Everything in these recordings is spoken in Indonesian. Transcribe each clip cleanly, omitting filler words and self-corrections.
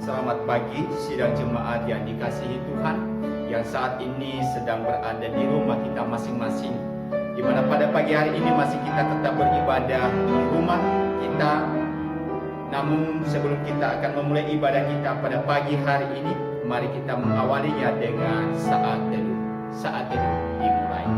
Selamat pagi sidang jemaat yang dikasihi Tuhan, yang saat ini sedang berada di rumah kita masing-masing, di mana pada pagi hari ini masih kita tetap beribadah di rumah kita. Namun sebelum kita akan memulai ibadah kita pada pagi hari ini, mari kita mengawalinya dengan saat teduh. Saat teduh dimulai.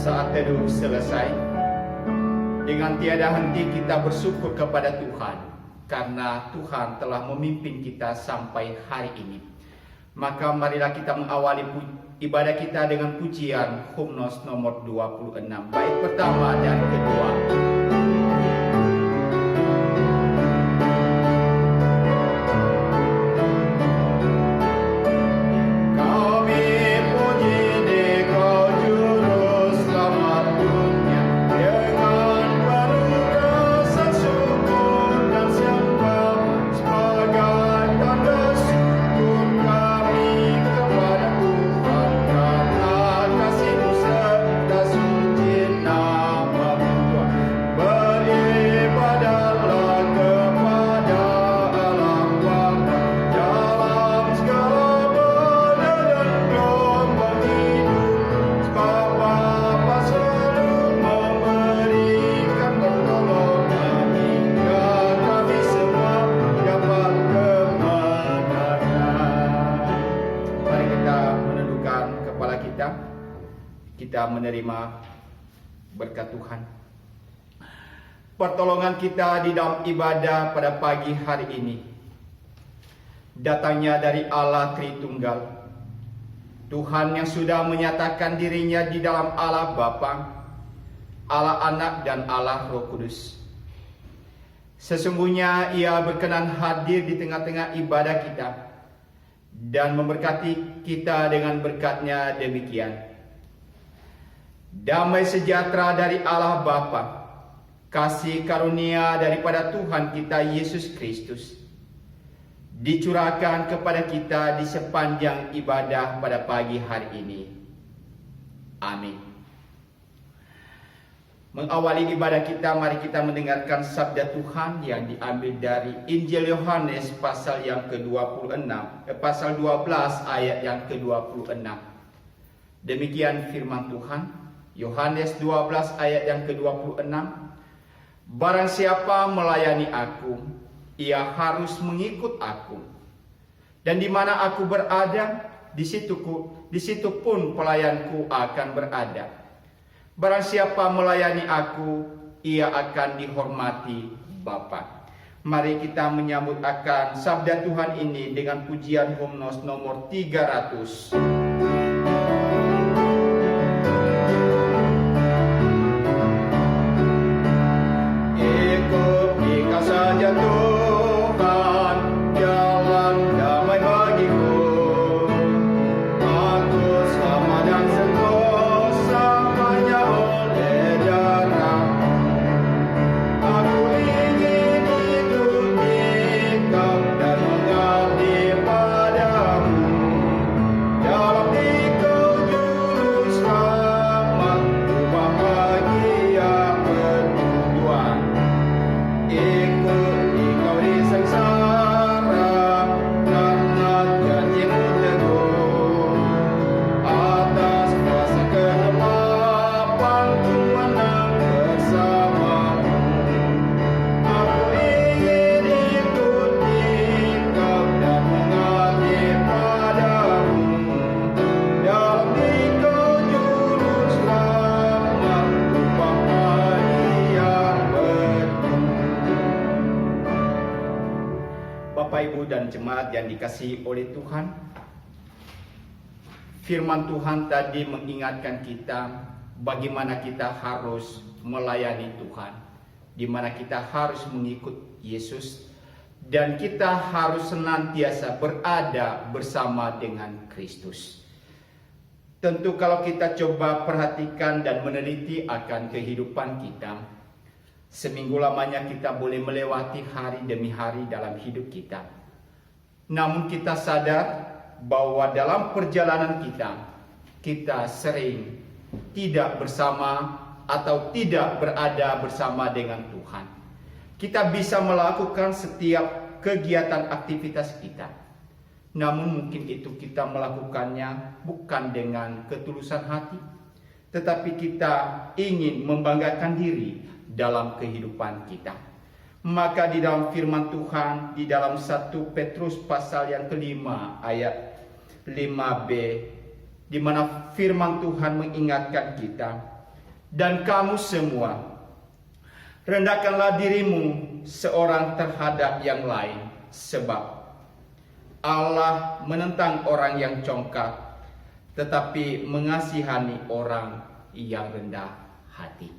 Saat teduh selesai, dengan tiada henti kita bersyukur kepada Tuhan karena Tuhan telah memimpin kita sampai hari ini. Maka marilah kita mengawali ibadah kita dengan pujian Hymnos nomor 26, bait pertama dan kedua. Kita menerima berkat Tuhan. Pertolongan kita di dalam ibadah pada pagi hari ini datangnya dari Allah Tritunggal, Tuhan yang sudah menyatakan dirinya di dalam Allah Bapa, Allah Anak dan Allah Roh Kudus. Sesungguhnya Ia berkenan hadir di tengah-tengah ibadah kita dan memberkati kita dengan berkat-Nya demikian. Damai sejahtera dari Allah Bapa, kasih karunia daripada Tuhan kita Yesus Kristus dicurahkan kepada kita di sepanjang ibadah pada pagi hari ini. Amin. Mengawali ibadah kita, mari kita mendengarkan sabda Tuhan yang diambil dari Injil Yohanes pasal yang ke-26, pasal 12 ayat yang ke-26. Demikian firman Tuhan. Yohanes 12 ayat yang ke-26. Barang siapa melayani aku, ia harus mengikut aku. Dan di mana aku berada, di situ pun pelayanku akan berada. Barang siapa melayani aku, ia akan dihormati Bapa. Mari kita menyambut akan sabda Tuhan ini dengan pujian Hymnos nomor 300. Saja Tuhan, jalan damai bagiku. Aku selamat dan sentosa hanya oleh darah. Aku ingin ikuti Kau dan mengabdi padamu. Dalam Dikau juru selamat, ku bahagia bertujuan. Bapak, Ibu, dan jemaat yang dikasihi oleh Tuhan, firman Tuhan tadi mengingatkan kita bagaimana kita harus melayani Tuhan, di mana kita harus mengikut Yesus dan kita harus senantiasa berada bersama dengan Kristus. Tentu kalau kita coba perhatikan dan meneliti akan kehidupan kita, seminggu lamanya kita boleh melewati hari demi hari dalam hidup kita. Namun kita sadar bahwa dalam perjalanan kita sering tidak bersama atau tidak berada bersama dengan Tuhan. Kita bisa melakukan setiap kegiatan aktivitas kita, namun mungkin itu kita melakukannya bukan dengan ketulusan hati, tetapi kita ingin membanggakan diri dalam kehidupan kita. Maka di dalam firman Tuhan, di dalam 1 Petrus pasal yang kelima ayat 5b, di mana firman Tuhan mengingatkan kita, dan kamu semua, rendahkanlah dirimu seorang terhadap yang lain, sebab Allah menentang orang yang congkak, tetapi mengasihani orang yang rendah hati.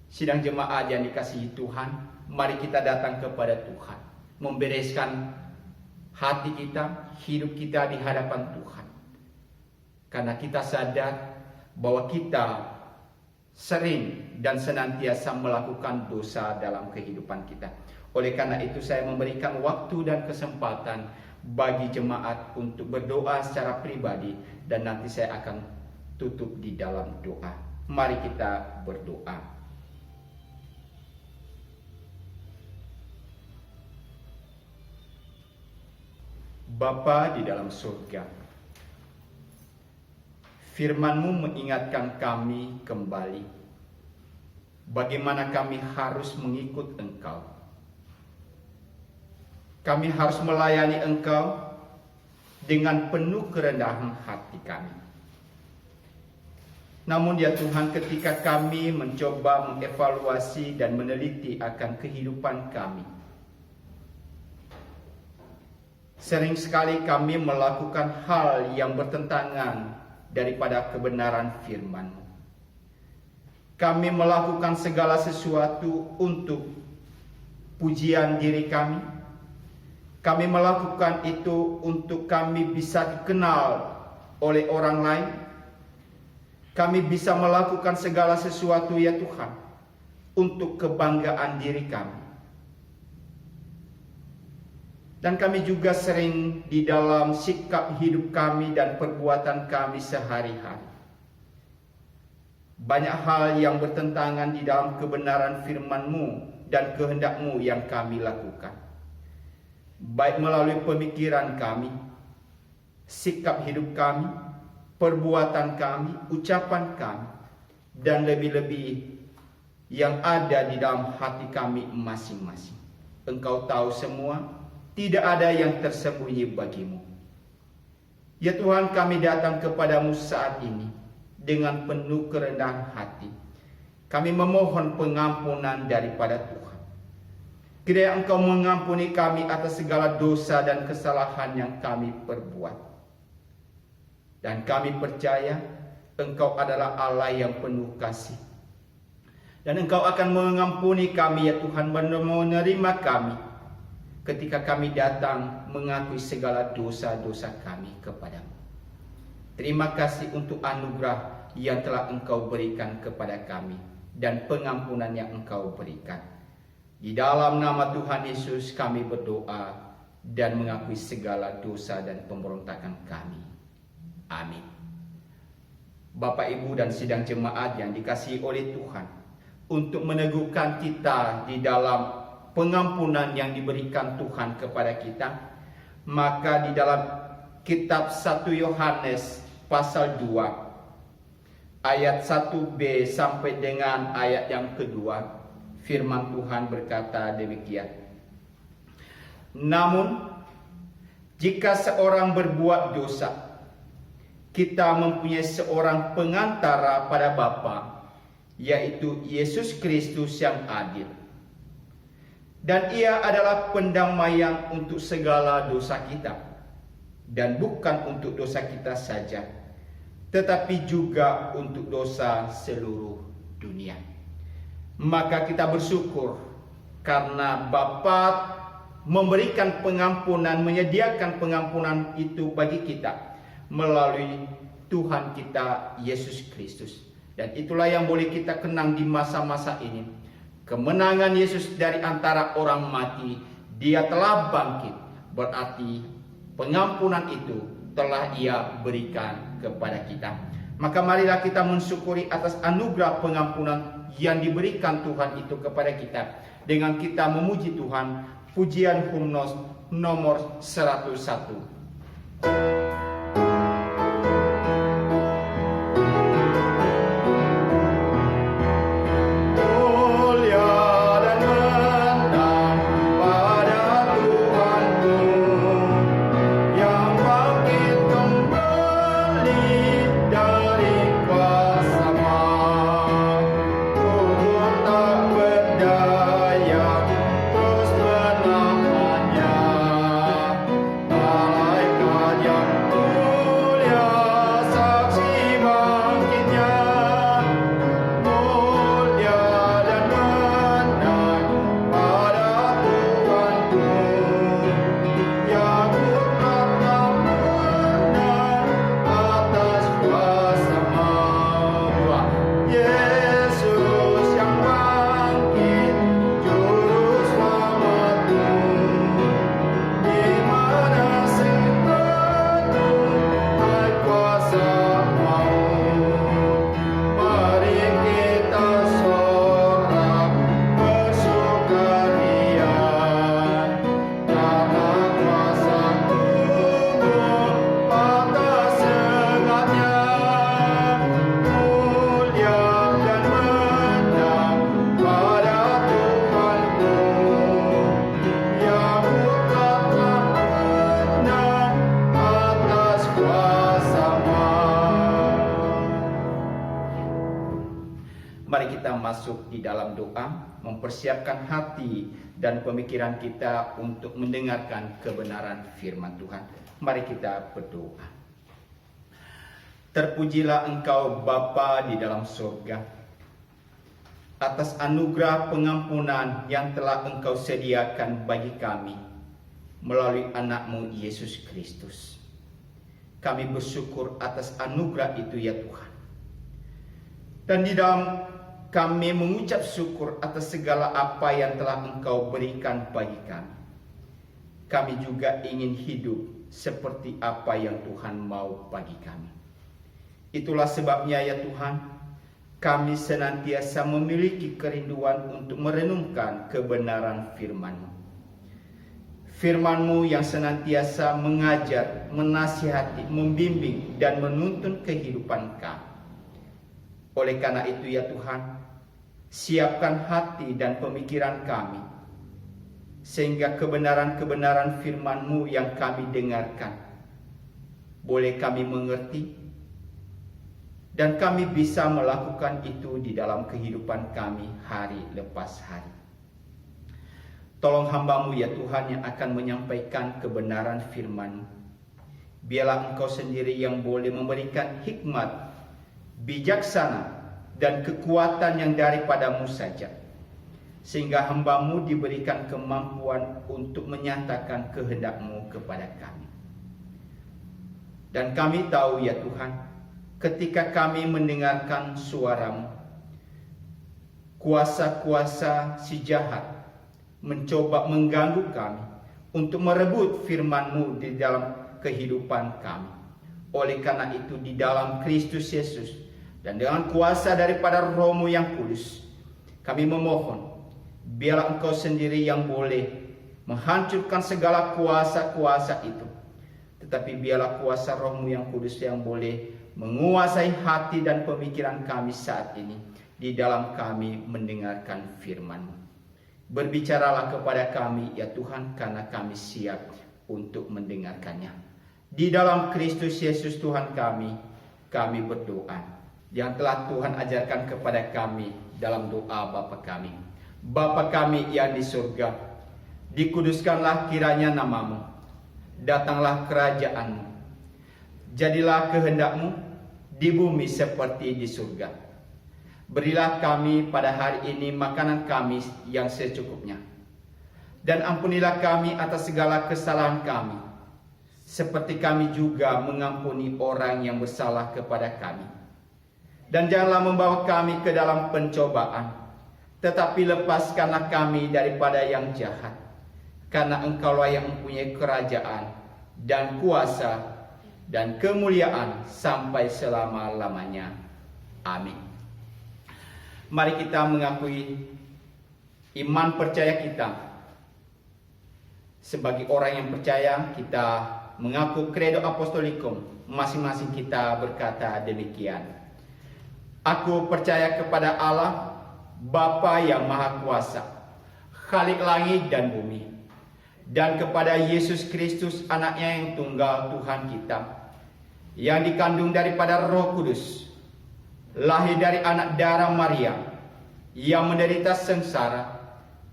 Sidang jemaat yang dikasihi Tuhan, mari kita datang kepada Tuhan, membereskan hati kita, hidup kita di hadapan Tuhan. Karena kita sadar bahwa kita sering dan senantiasa melakukan dosa dalam kehidupan kita. Oleh karena itu saya memberikan waktu dan kesempatan bagi jemaat untuk berdoa secara pribadi, dan nanti saya akan tutup di dalam doa. Mari kita berdoa. Bapa di dalam surga, firman-Mu mengingatkan kami kembali bagaimana kami harus mengikut Engkau. Kami harus melayani Engkau dengan penuh kerendahan hati kami. Namun ya Tuhan, ketika kami mencoba mengevaluasi dan meneliti akan kehidupan kami, sering sekali kami melakukan hal yang bertentangan daripada kebenaran firman-Mu. Kami melakukan segala sesuatu untuk pujian diri kami. Kami melakukan itu untuk kami bisa dikenal oleh orang lain. Kami bisa melakukan segala sesuatu ya Tuhan untuk kebanggaan diri kami. Dan kami juga sering di dalam sikap hidup kami dan perbuatan kami sehari-hari, banyak hal yang bertentangan di dalam kebenaran firman-Mu dan kehendak-Mu yang kami lakukan. Baik melalui pemikiran kami, sikap hidup kami, perbuatan kami, ucapan kami, dan lebih-lebih yang ada di dalam hati kami masing-masing. Engkau tahu semua, tidak ada yang tersembunyi bagimu. Ya Tuhan, kami datang kepadamu saat ini dengan penuh kerendahan hati. Kami memohon pengampunan daripada Tuhan. Kiranya Engkau mengampuni kami atas segala dosa dan kesalahan yang kami perbuat. Dan kami percaya Engkau adalah Allah yang penuh kasih. Dan Engkau akan mengampuni kami ya Tuhan, menerima kami ketika kami datang mengakui segala dosa-dosa kami kepadamu. Terima kasih untuk anugerah yang telah Engkau berikan kepada kami dan pengampunan yang Engkau berikan. Di dalam nama Tuhan Yesus kami berdoa dan mengakui segala dosa dan pemberontakan kami. Amin. Bapak, Ibu, dan sidang jemaat yang dikasihi oleh Tuhan, untuk meneguhkan kita di dalam pengampunan yang diberikan Tuhan kepada kita, maka di dalam kitab 1 Yohanes pasal 2 ayat 1b sampai dengan ayat yang kedua, firman Tuhan berkata demikian. Namun jika seorang berbuat dosa, kita mempunyai seorang pengantara pada Bapa, yaitu Yesus Kristus yang adil. Dan ia adalah pendamaian untuk segala dosa kita, dan bukan untuk dosa kita saja, tetapi juga untuk dosa seluruh dunia. Maka kita bersyukur karena Bapa memberikan pengampunan, menyediakan pengampunan itu bagi kita melalui Tuhan kita Yesus Kristus. Dan itulah yang boleh kita kenang di masa-masa ini. Kemenangan Yesus dari antara orang mati, Dia telah bangkit. Berarti pengampunan itu telah Ia berikan kepada kita. Maka marilah kita mensyukuri atas anugerah pengampunan yang diberikan Tuhan itu kepada kita dengan kita memuji Tuhan. Pujian hymnos nomor 101. Mari kita masuk di dalam doa, mempersiapkan hati dan pemikiran kita untuk mendengarkan kebenaran firman Tuhan. Mari kita berdoa. Terpujilah Engkau Bapa di dalam surga, atas anugerah pengampunan yang telah Engkau sediakan bagi kami melalui anak-Mu Yesus Kristus. Kami bersyukur atas anugerah itu ya Tuhan. Dan di dalam kami mengucap syukur atas segala apa yang telah Engkau berikan bagi kami. Kami juga ingin hidup seperti apa yang Tuhan mau bagi kami. Itulah sebabnya ya Tuhan, kami senantiasa memiliki kerinduan untuk merenungkan kebenaran firman-Mu. Firman-Mu yang senantiasa mengajar, menasihati, membimbing, dan menuntun kehidupan kami. Oleh karena itu ya Tuhan, siapkan hati dan pemikiran kami, sehingga kebenaran-kebenaran firman-Mu yang kami dengarkan boleh kami mengerti, dan kami bisa melakukan itu di dalam kehidupan kami hari lepas hari. Tolong hamba-Mu ya Tuhan yang akan menyampaikan kebenaran firman-Mu. Biarlah Engkau sendiri yang boleh memberikan hikmat, bijaksana, dan kekuatan yang daripada-Mu saja, sehingga hamba-Mu diberikan kemampuan untuk menyatakan kehendak-Mu kepada kami. Dan kami tahu ya Tuhan, ketika kami mendengarkan suara-Mu, kuasa-kuasa si jahat mencoba mengganggu kami untuk merebut firman-Mu di dalam kehidupan kami. Oleh karena itu di dalam Kristus Yesus dan dengan kuasa daripada Roh-Mu yang kudus, kami memohon, biarlah Engkau sendiri yang boleh menghancurkan segala kuasa-kuasa itu. Tetapi biarlah kuasa Roh-Mu yang kudus yang boleh menguasai hati dan pemikiran kami saat ini di dalam kami mendengarkan firman-Mu. Berbicaralah kepada kami ya Tuhan, karena kami siap untuk mendengarkannya. Di dalam Kristus Yesus Tuhan kami berdoa. Yang telah Tuhan ajarkan kepada kami dalam doa Bapa kami. Bapa kami yang di surga, dikuduskanlah kiranya nama-Mu. Datanglah kerajaan-Mu. Jadilah kehendak-Mu di bumi seperti di surga. Berilah kami pada hari ini makanan kami yang secukupnya. Dan ampunilah kami atas segala kesalahan kami, seperti kami juga mengampuni orang yang bersalah kepada kami. Dan janganlah membawa kami ke dalam pencobaan, tetapi lepaskanlah kami daripada yang jahat. Karena Engkaulah yang mempunyai kerajaan dan kuasa dan kemuliaan sampai selama-lamanya. Amin. Mari kita mengakui iman percaya kita. Sebagai orang yang percaya, kita mengaku credo apostolikum. Masing-masing kita berkata demikian. Aku percaya kepada Allah, Bapa yang Maha Kuasa, Khalik langit dan bumi, dan kepada Yesus Kristus, anaknya yang tunggal Tuhan kita, yang dikandung daripada Roh Kudus, lahir dari anak darah Maria, yang menderita sengsara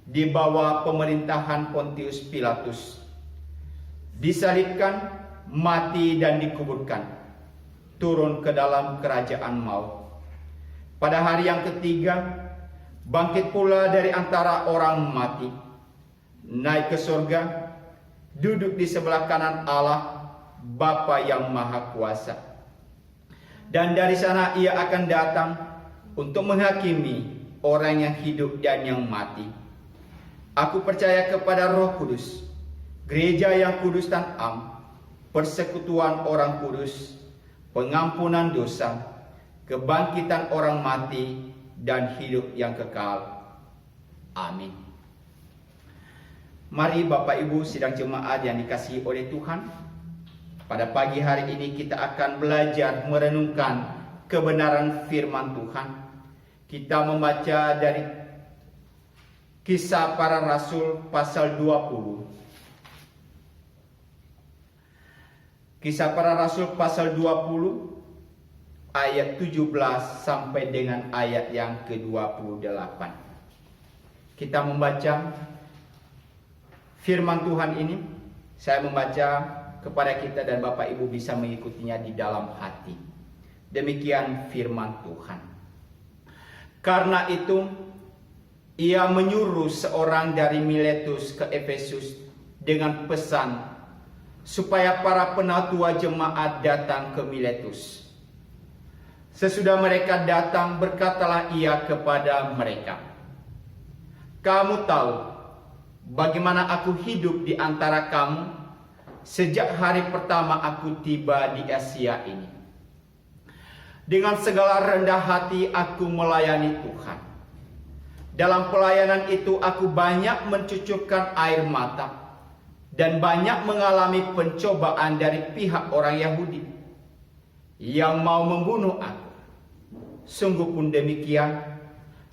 di bawah pemerintahan Pontius Pilatus, disalibkan, mati dan dikuburkan, turun ke dalam kerajaan maut. Pada hari yang ketiga, bangkit pula dari antara orang mati, naik ke surga, duduk di sebelah kanan Allah, Bapa yang Maha Kuasa. Dan dari sana ia akan datang untuk menghakimi orang yang hidup dan yang mati. Aku percaya kepada Roh Kudus, gereja yang kudus dan am, persekutuan orang kudus, pengampunan dosa, kebangkitan orang mati, dan hidup yang kekal. Amin. Mari Bapak Ibu sidang jemaat yang dikasihi oleh Tuhan, pada pagi hari ini kita akan belajar merenungkan kebenaran firman Tuhan. Kita membaca dari Kisah Para Rasul pasal 20. Kisah Para Rasul pasal 20 ayat 17 sampai dengan ayat yang ke-28. Kita membaca firman Tuhan ini. Saya membaca kepada kita dan Bapak Ibu bisa mengikutinya di dalam hati. Demikian firman Tuhan. Karena itu, ia menyuruh seorang dari Miletus ke Efesus dengan pesan supaya para penatua jemaat datang ke Miletus. Sesudah mereka datang, berkatalah ia kepada mereka, "Kamu tahu bagaimana aku hidup di antara kamu sejak hari pertama aku tiba di Asia ini. Dengan segala rendah hati aku melayani Tuhan. Dalam pelayanan itu aku banyak mencucurkan air mata dan banyak mengalami pencobaan dari pihak orang Yahudi yang mau membunuh aku. Sungguh pun demikian,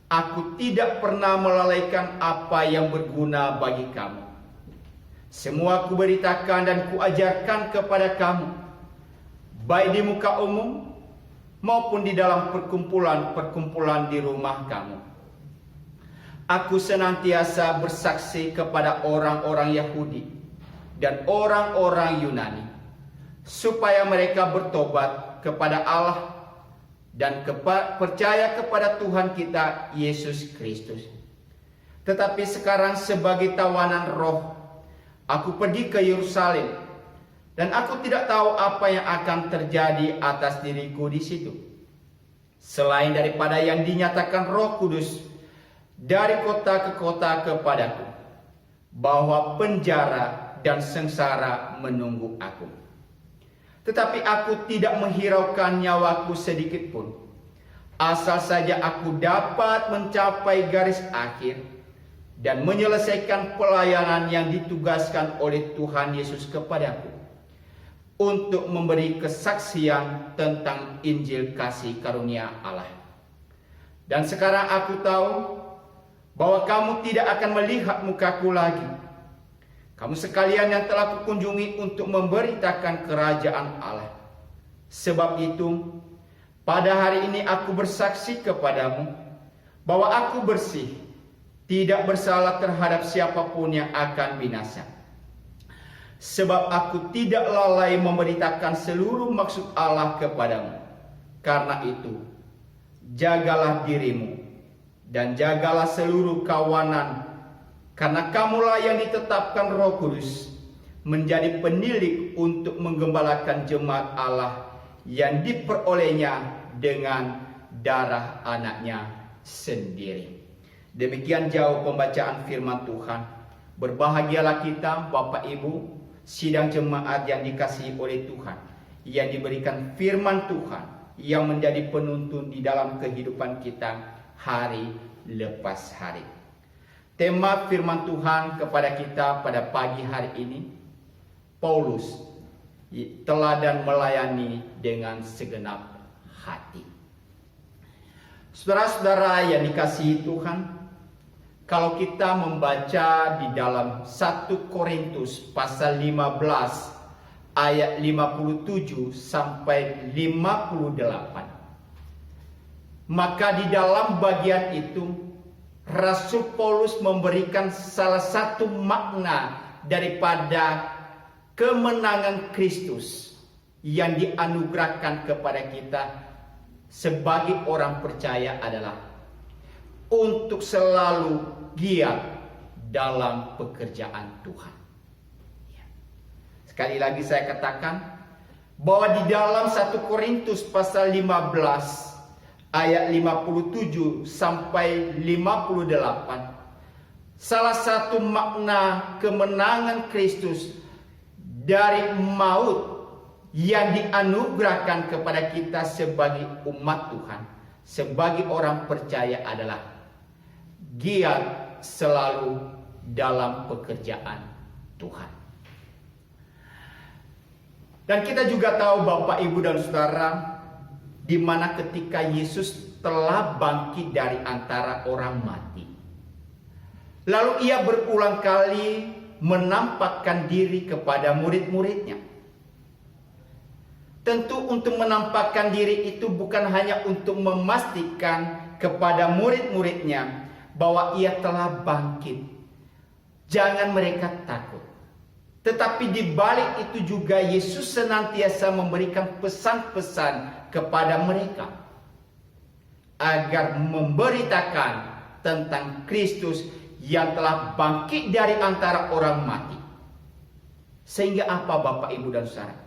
aku tidak pernah melalaikan apa yang berguna bagi kamu. Semua kuberitakan dan kuajarkan kepada kamu, baik di muka umum maupun di dalam perkumpulan-perkumpulan di rumah kamu. Aku senantiasa bersaksi kepada orang-orang Yahudi dan orang-orang Yunani, supaya mereka bertobat kepada Allah dan percaya kepada Tuhan kita Yesus Kristus. Tetapi sekarang sebagai tawanan roh, aku pergi ke Yerusalem, dan aku tidak tahu apa yang akan terjadi atas diriku di situ, selain daripada yang dinyatakan Roh Kudus dari kota ke kota kepadaku, bahwa penjara dan sengsara menunggu aku. Tetapi aku tidak menghiraukan nyawaku sedikit pun, asal saja aku dapat mencapai garis akhir dan menyelesaikan pelayanan yang ditugaskan oleh Tuhan Yesus kepadaku, untuk memberi kesaksian tentang Injil kasih karunia Allah. Dan sekarang aku tahu bahwa kamu tidak akan melihat mukaku lagi. Kamu sekalian yang telah kukunjungi untuk memberitakan kerajaan Allah. Sebab itu, pada hari ini aku bersaksi kepadamu bahwa aku bersih, tidak bersalah terhadap siapapun yang akan binasa. Sebab aku tidak lalai memberitakan seluruh maksud Allah kepadamu. Karena itu, jagalah dirimu dan jagalah seluruh kawanan, karena kamulah yang ditetapkan Roh Kudus menjadi penilik untuk menggembalakan jemaat Allah yang diperolehnya dengan darah anaknya sendiri. Demikian jauh pembacaan firman Tuhan. Berbahagialah kita Bapak Ibu, sidang jemaat yang dikasihi oleh Tuhan, yang diberikan firman Tuhan yang menjadi penuntun di dalam kehidupan kita hari lepas hari. Tema firman Tuhan kepada kita pada pagi hari ini, Paulus, teladan melayani dengan segenap hati. Saudara-saudara yang dikasihi Tuhan, kalau kita membaca di dalam 1 Korintus pasal 15 ayat 57 sampai 58, maka di dalam bagian itu Rasul Paulus memberikan salah satu makna daripada kemenangan Kristus yang dianugerahkan kepada kita sebagai orang percaya adalah untuk selalu giat dalam pekerjaan Tuhan. Sekali lagi saya katakan bahwa di dalam 1 Korintus pasal 15 ayat 57 sampai 58, salah satu makna kemenangan Kristus dari maut yang dianugerahkan kepada kita sebagai umat Tuhan, sebagai orang percaya adalah giat selalu dalam pekerjaan Tuhan. Dan kita juga tahu Bapak, Ibu dan Saudara, di mana ketika Yesus telah bangkit dari antara orang mati, lalu ia berulang kali menampakkan diri kepada murid-muridnya. Tentu untuk menampakkan diri itu bukan hanya untuk memastikan kepada murid-muridnya bahwa ia telah bangkit, jangan mereka takut. Tetapi di balik itu juga Yesus senantiasa memberikan pesan-pesan kepada mereka agar memberitakan tentang Kristus yang telah bangkit dari antara orang mati. Sehingga apa Bapak, Ibu dan Saudara?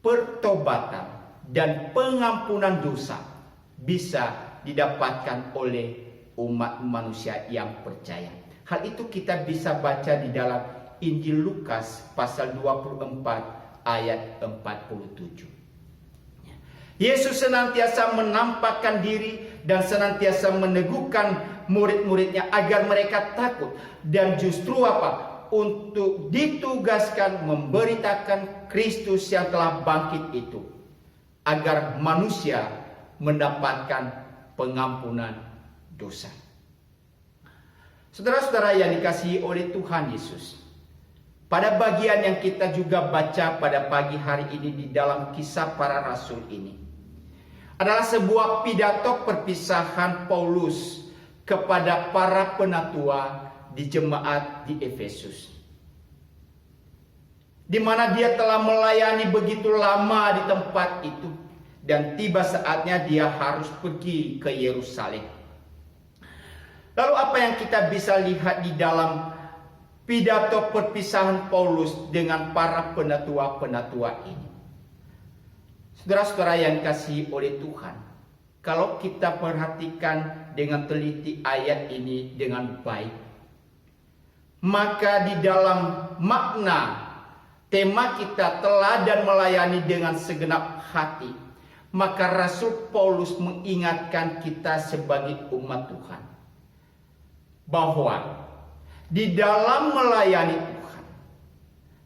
Pertobatan dan pengampunan dosa bisa didapatkan oleh umat manusia yang percaya. Hal itu kita bisa baca di dalam Injil Lukas pasal 24 ayat 47. Yesus senantiasa menampakkan diri dan senantiasa meneguhkan murid-muridnya agar mereka takut, dan justru apa? Untuk ditugaskan memberitakan Kristus yang telah bangkit itu, agar manusia mendapatkan pengampunan dosa. Saudara-saudara yang dikasihi oleh Tuhan Yesus, pada bagian yang kita juga baca pada pagi hari ini di dalam Kisah Para Rasul ini adalah sebuah pidato perpisahan Paulus kepada para penatua di jemaat di Efesus, di mana dia telah melayani begitu lama di tempat itu, dan tiba saatnya dia harus pergi ke Yerusalem. Lalu apa yang kita bisa lihat di dalam pidato perpisahan Paulus dengan para penatua-penatua ini? Saudara-saudara yang dikasihi oleh Tuhan, kalau kita perhatikan dengan teliti ayat ini dengan baik, maka di dalam makna tema kita teladan melayani dengan segenap hati, maka Rasul Paulus mengingatkan kita sebagai umat Tuhan bahwa di dalam melayani Tuhan,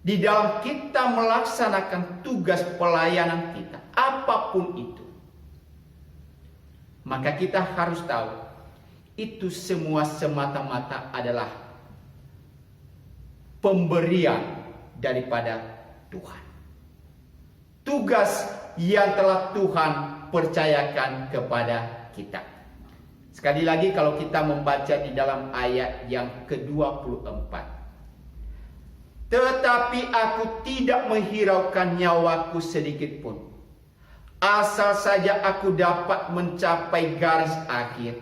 di dalam kita melaksanakan tugas pelayanan kita, apapun itu, maka kita harus tahu itu semua semata-mata adalah pemberian daripada Tuhan. Tugas yang telah Tuhan percayakan kepada kita. Sekali lagi kalau kita membaca di dalam ayat yang ke-24. Tetapi aku tidak menghiraukan nyawaku sedikit pun. asal saja aku dapat mencapai garis akhir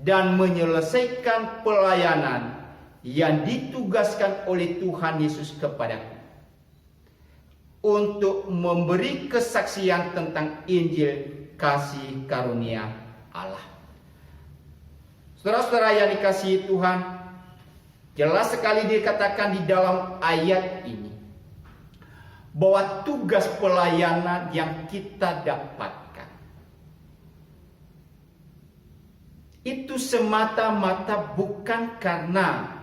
dan menyelesaikan pelayanan yang ditugaskan oleh Tuhan Yesus kepadaku untuk memberi kesaksian tentang Injil kasih karunia Allah. Saudara-saudara yang dikasihi Tuhan, jelas sekali dikatakan di dalam ayat ini bahwa tugas pelayanan yang kita dapatkan itu semata-mata bukan karena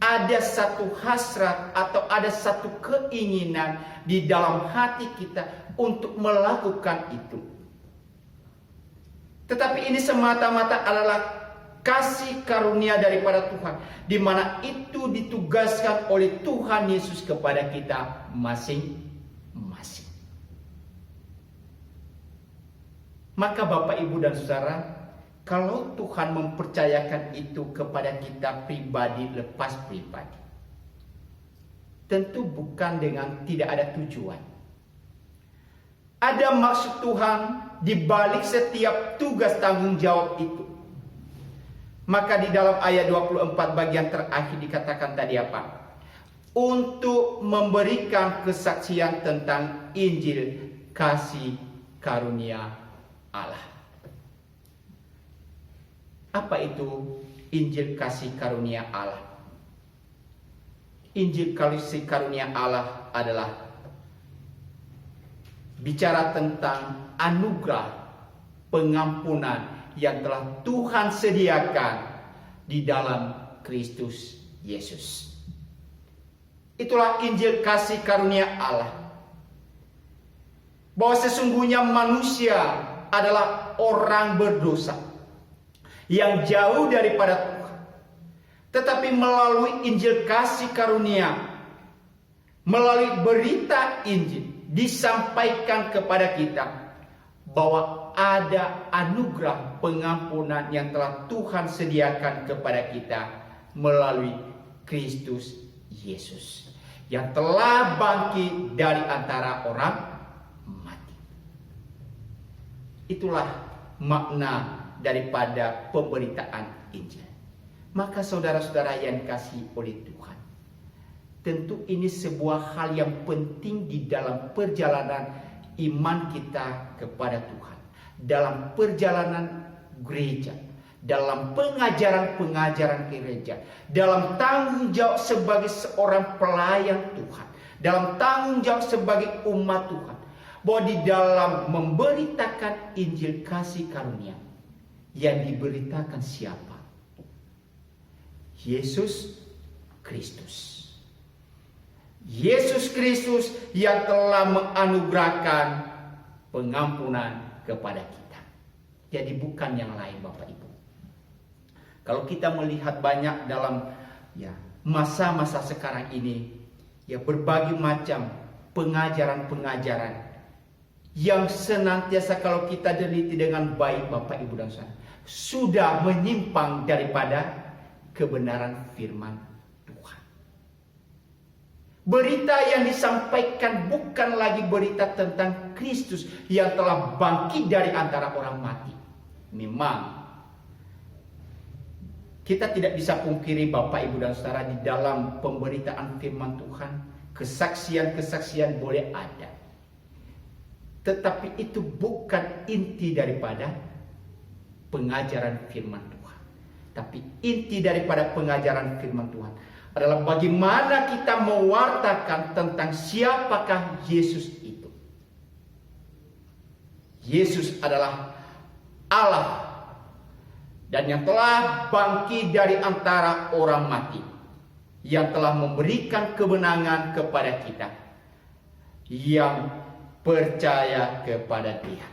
ada satu hasrat atau ada satu keinginan di dalam hati kita untuk melakukan itu. Tetapi ini semata-mata adalah kasih karunia daripada Tuhan, di mana itu ditugaskan oleh Tuhan Yesus kepada kita masing-masing. Maka Bapak, Ibu, dan Saudara, kalau Tuhan mempercayakan itu kepada kita pribadi lepas pribadi, tentu bukan dengan tidak ada tujuan. Ada maksud Tuhan di balik setiap tugas tanggung jawab itu. Maka di dalam ayat 24 bagian terakhir dikatakan tadi apa? Untuk memberikan kesaksian tentang Injil kasih karunia Allah. Apa itu Injil kasih karunia Allah? Injil kasih karunia Allah adalah bicara tentang anugerah pengampunan yang telah Tuhan sediakan di dalam Kristus Yesus. Itulah Injil kasih karunia Allah. Bahwa sesungguhnya manusia adalah orang berdosa yang jauh daripada Tuhan. Tetapi melalui Injil kasih karunia, melalui berita Injil, disampaikan kepada kita bahwa ada anugerah pengampunan yang telah Tuhan sediakan kepada kita melalui Kristus Yesus, yang telah bangkit dari antara orang mati. Itulah makna daripada pemberitaan Injil. Maka saudara-saudara yang dikasihi oleh Tuhan, tentu ini sebuah hal yang penting di dalam perjalanan iman kita kepada Tuhan, dalam perjalanan gereja, dalam pengajaran-pengajaran gereja, dalam tanggung jawab sebagai seorang pelayan Tuhan, dalam tanggung jawab sebagai umat Tuhan, bahwa di dalam memberitakan Injil kasih karunia yang diberitakan siapa? Yesus Kristus. Yesus Kristus yang telah menganugerahkan pengampunan kepada kita. Jadi bukan yang lain, Bapak Ibu. Kalau kita melihat banyak dalam masa-masa sekarang ini, berbagai macam pengajaran-pengajaran yang senantiasa kalau kita teliti dengan baik, Bapak Ibu dan Saudara, sudah menyimpang daripada kebenaran firman Tuhan. Berita yang disampaikan bukan lagi berita tentang Kristus yang telah bangkit dari antara orang mati. Memang kita tidak bisa pungkiri, Bapak, Ibu, dan Saudara, di dalam pemberitaan firman Tuhan, kesaksian-kesaksian boleh ada. Tetapi itu bukan inti daripada pengajaran firman Tuhan. Tapi inti daripada pengajaran firman Tuhan adalah bagaimana kita mewartakan tentang siapakah Yesus itu. Yesus adalah Allah dan yang telah bangkit dari antara orang mati, yang telah memberikan kemenangan kepada kita yang percaya kepada Dia.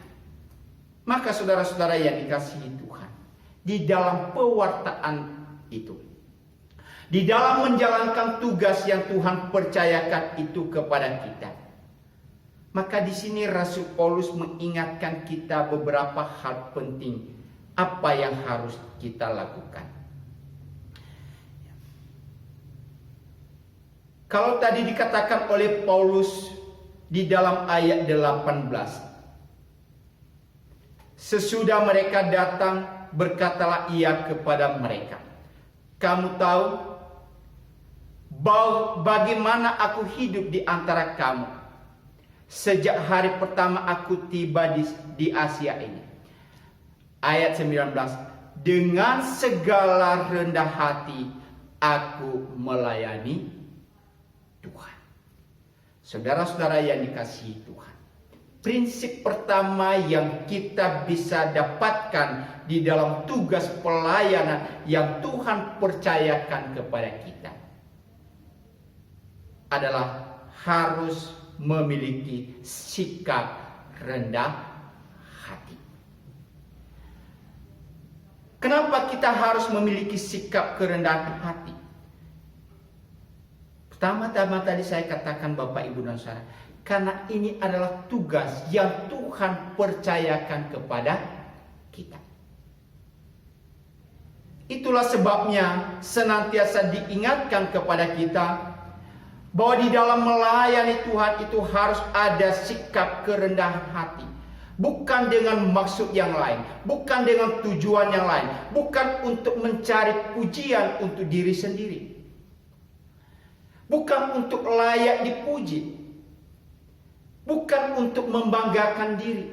Maka saudara-saudara yang dikasihi Tuhan, di dalam pewartaan itu, di dalam menjalankan tugas yang Tuhan percayakan itu kepada kita, maka di sini Rasul Paulus mengingatkan kita beberapa hal penting apa yang harus kita lakukan. Kalau tadi dikatakan oleh Paulus di dalam ayat 18, Sesudah mereka datang, berkatalah ia kepada mereka, "Kamu tahu bagaimana aku hidup di antara kamu sejak hari pertama aku tiba di Asia ini." Ayat 19, "Dengan segala rendah hati aku melayani Tuhan." Saudara-saudara yang dikasihi Tuhan, prinsip pertama yang kita bisa dapatkan di dalam tugas pelayanan yang Tuhan percayakan kepada kita adalah harus memiliki sikap rendah hati. Kenapa kita harus memiliki sikap kerendahan hati? Pertama-tama tadi saya katakan Bapak, Ibu, dan Saudara, karena ini adalah tugas yang Tuhan percayakan kepada kita. Itulah sebabnya senantiasa diingatkan kepada kita bahwa di dalam melayani Tuhan itu harus ada sikap kerendahan hati. Bukan dengan maksud yang lain, bukan dengan tujuan yang lain, bukan untuk mencari pujian untuk diri sendiri, bukan untuk layak dipuji, bukan untuk membanggakan diri.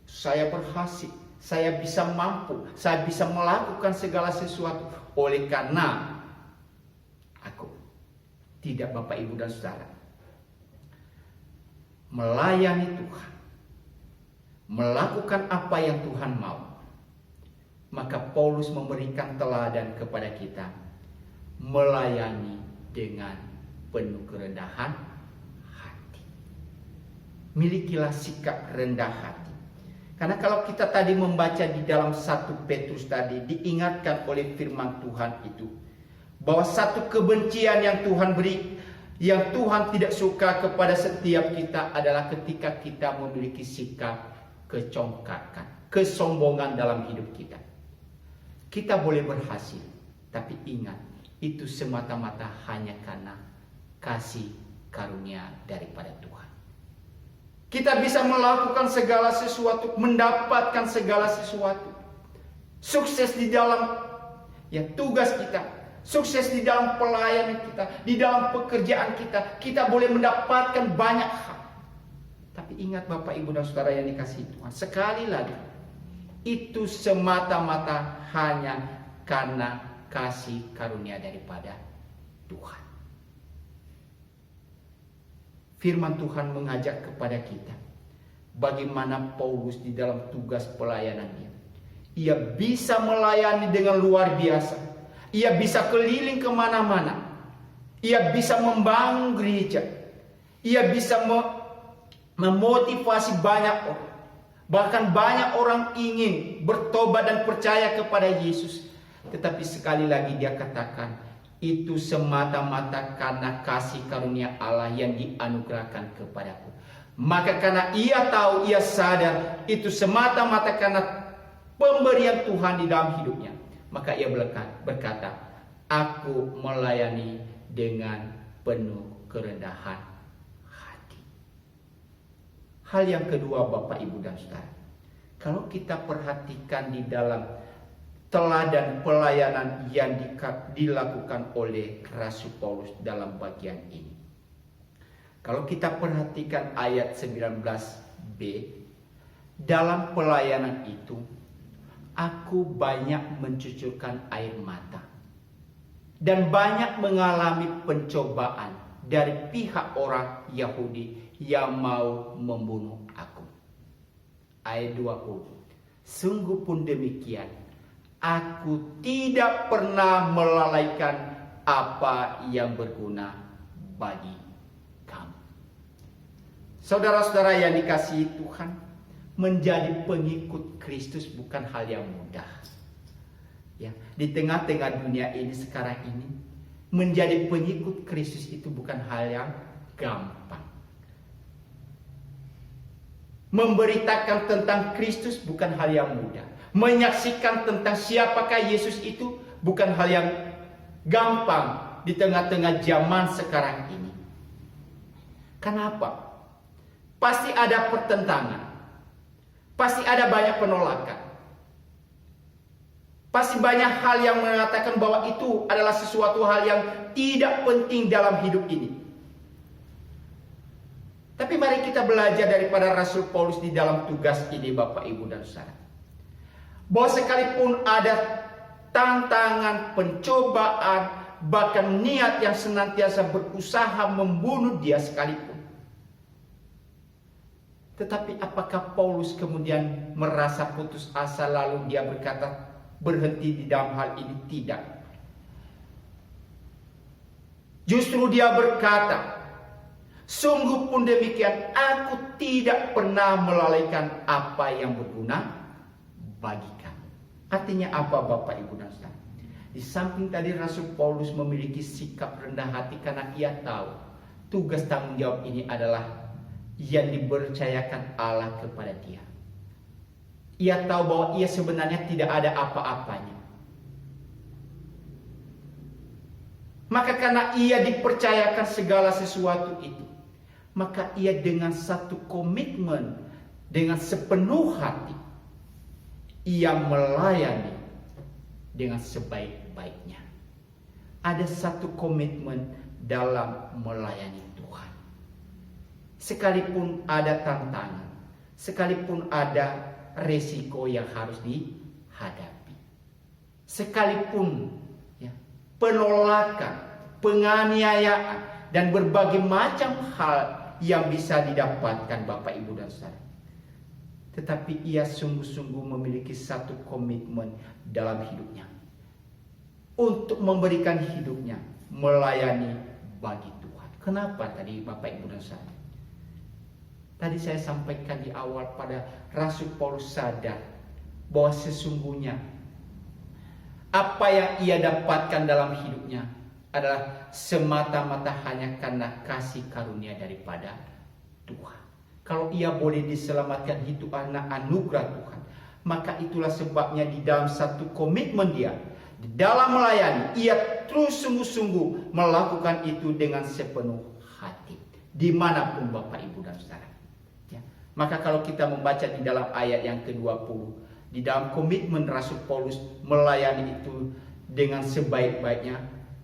Saya berhasil, saya bisa mampu, saya bisa melakukan segala sesuatu oleh karena aku. Tidak, Bapak, Ibu, dan Saudara. Melayani Tuhan, melakukan apa yang Tuhan mau, maka Paulus memberikan teladan kepada kita, melayani dengan penuh kerendahan hati. Milikilah sikap rendah hati. Karena kalau kita tadi membaca di dalam 1 Petrus tadi, diingatkan oleh firman Tuhan itu, bahwa satu kebencian yang Tuhan beri, yang Tuhan tidak suka kepada setiap kita adalah ketika kita memiliki sikap kecongkakan, kesombongan dalam hidup kita. Kita boleh berhasil, tapi ingat, itu semata-mata hanya karena kasih karunia daripada Tuhan. Kita bisa melakukan segala sesuatu, mendapatkan segala sesuatu, sukses di dalam tugas kita, sukses di dalam pelayanan kita, di dalam pekerjaan kita. Kita boleh mendapatkan banyak hal. Tapi ingat Bapak, Ibu, dan Saudara yang dikasihi Tuhan, sekali lagi, itu semata-mata hanya karena kasih karunia daripada Tuhan. Firman Tuhan mengajak kepada kita bagaimana Paulus di dalam tugas pelayanannya. Ia bisa melayani dengan luar biasa. Ia bisa keliling kemana-mana. Ia bisa membangun gereja. Ia bisa memotivasi banyak orang. Bahkan banyak orang ingin bertobat dan percaya kepada Yesus. Tetapi sekali lagi dia katakan, itu semata-mata karena kasih karunia Allah yang dianugerahkan kepadaku. Maka karena ia tahu, ia sadar, itu semata-mata karena pemberian Tuhan di dalam hidupnya, maka ia berkata, aku melayani dengan penuh kerendahan hati. Hal yang kedua Bapak, Ibu, dan Saudara, kalau kita perhatikan di dalam teladan pelayanan yang dilakukan oleh Rasul Paulus dalam bagian ini. Kalau kita perhatikan ayat 19b, dalam pelayanan itu, aku banyak mencucurkan air mata dan banyak mengalami pencobaan dari pihak orang Yahudi yang mau membunuh aku. Ayat 20, sungguh pun demikian, aku tidak pernah melalaikan apa yang berguna bagi kamu. Saudara-saudara yang dikasihi Tuhan, menjadi pengikut Kristus bukan hal yang mudah. Ya, di tengah-tengah dunia ini sekarang ini, menjadi pengikut Kristus itu bukan hal yang gampang. Memberitakan tentang Kristus bukan hal yang mudah. Menyaksikan tentang siapakah Yesus itu bukan hal yang gampang di tengah-tengah zaman sekarang ini. Kenapa? Pasti ada pertentangan. Pasti ada banyak penolakan. Pasti banyak hal yang mengatakan bahwa itu adalah sesuatu hal yang tidak penting dalam hidup ini. Tapi mari kita belajar daripada Rasul Paulus di dalam tugas ini, Bapak, Ibu, dan Saudara. Bahwa sekalipun ada tantangan, pencobaan, bahkan niat yang senantiasa berusaha membunuh dia sekalipun. Tetapi apakah Paulus kemudian merasa putus asa lalu dia berkata berhenti di dalam hal ini? Tidak. Justru dia berkata, sungguh pun demikian, aku tidak pernah melalaikan apa yang berguna bagi kamu. Artinya apa, Bapak, Ibu, dan Saudara? Di samping tadi Rasul Paulus memiliki sikap rendah hati karena ia tahu tugas tanggung jawab ini adalah yang dipercayakan Allah kepada dia. Ia tahu bahwa ia sebenarnya tidak ada apa-apanya. Maka karena ia dipercayakan segala sesuatu itu, maka ia dengan satu komitmen, dengan sepenuh hati, ia melayani dengan sebaik-baiknya. Ada satu komitmen dalam melayani Tuhan. Sekalipun ada tantangan, sekalipun ada resiko yang harus dihadapi, sekalipun penolakan, penganiayaan, dan berbagai macam hal yang bisa didapatkan, Bapak, Ibu, dan Saudara. Tetapi ia sungguh-sungguh memiliki satu komitmen dalam hidupnya untuk memberikan hidupnya melayani bagi Tuhan. Kenapa tadi, Bapak, Ibu, dan Saudara? Tadi saya sampaikan di awal pada Rasul Paulus sadar bahwa sesungguhnya apa yang ia dapatkan dalam hidupnya adalah semata-mata hanya karena kasih karunia daripada Tuhan. Kalau ia boleh diselamatkan, itu anugerah Tuhan. Maka itulah sebabnya di dalam satu komitmen dia, di dalam melayani, ia terus sungguh-sungguh melakukan itu dengan sepenuh hati. Dimanapun, Bapak, Ibu, dan Saudara. Maka kalau kita membaca di dalam ayat yang ke-20, di dalam komitmen Rasul Paulus melayani itu dengan sebaik-baiknya,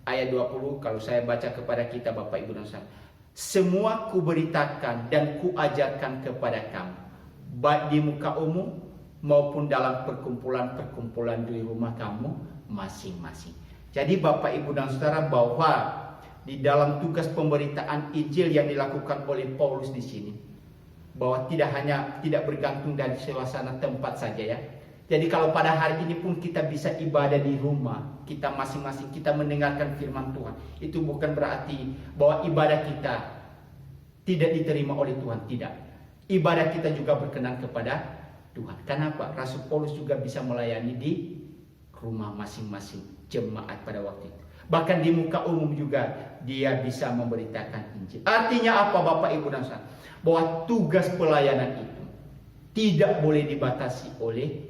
ayat 20, kalau saya baca kepada kita, Bapak, Ibu, dan Saudara, semua kuberitakan dan kuajarkan kepada kamu, baik di muka umum maupun dalam perkumpulan-perkumpulan di rumah kamu masing-masing. Jadi Bapak, Ibu, dan Saudara, bahwa di dalam tugas pemberitaan Injil yang dilakukan oleh Paulus di sini, bahwa tidak bergantung dari suasana tempat saja ya. Jadi kalau pada hari ini pun kita bisa ibadah di rumah kita masing-masing, kita mendengarkan firman Tuhan, itu bukan berarti bahwa ibadah kita tidak diterima oleh Tuhan. Tidak. Ibadah kita juga berkenan kepada Tuhan. Kenapa? Rasul Paulus juga bisa melayani di rumah masing-masing jemaat pada waktu itu. Bahkan di muka umum juga dia bisa memberitakan Injil. Artinya apa, Bapak, Ibu, dan Saudara? Bahwa tugas pelayanan itu tidak boleh dibatasi oleh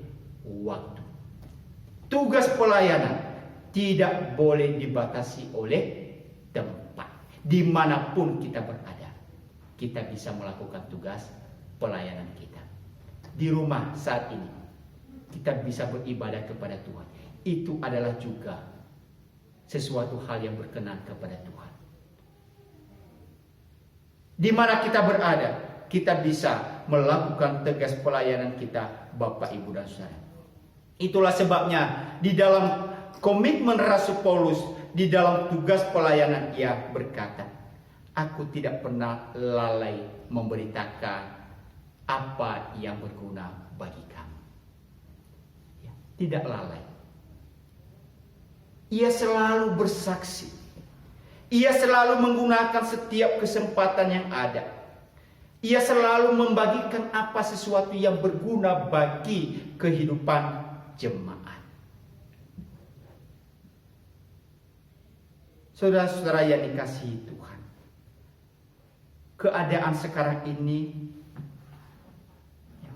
waktu. Tugas pelayanan tidak boleh dibatasi oleh tempat. Dimanapun kita berada, kita bisa melakukan tugas pelayanan kita. Di rumah saat ini, kita bisa beribadah kepada Tuhan. Itu adalah juga sesuatu hal yang berkenan kepada Tuhan. Di mana kita berada, kita bisa melakukan tugas pelayanan kita, Bapak, Ibu, dan Saudara. Itulah sebabnya di dalam komitmen Rasul Paulus, di dalam tugas pelayanan ia berkata, aku tidak pernah lalai memberitakan apa yang berguna bagi kamu. Ya, tidak lalai. Ia selalu bersaksi. Ia selalu menggunakan setiap kesempatan yang ada. Ia selalu membagikan apa sesuatu yang berguna bagi kehidupan jemaat. Saudara-saudara yang dikasihi Tuhan, keadaan sekarang ini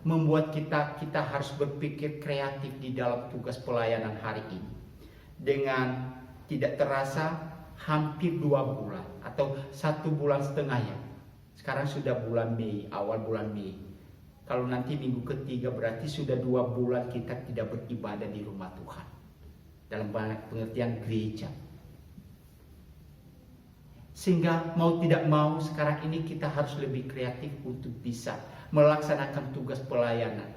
membuat kita harus berpikir kreatif di dalam tugas pelayanan hari ini. Dengan tidak terasa hampir 2 bulan atau 1,5 bulan ya. Sekarang sudah bulan Mei, awal bulan Mei. Kalau nanti minggu ketiga berarti sudah 2 bulan kita tidak beribadah di rumah Tuhan. Dalam pengertian gereja. Sehingga mau tidak mau sekarang ini kita harus lebih kreatif untuk bisa melaksanakan tugas pelayanan.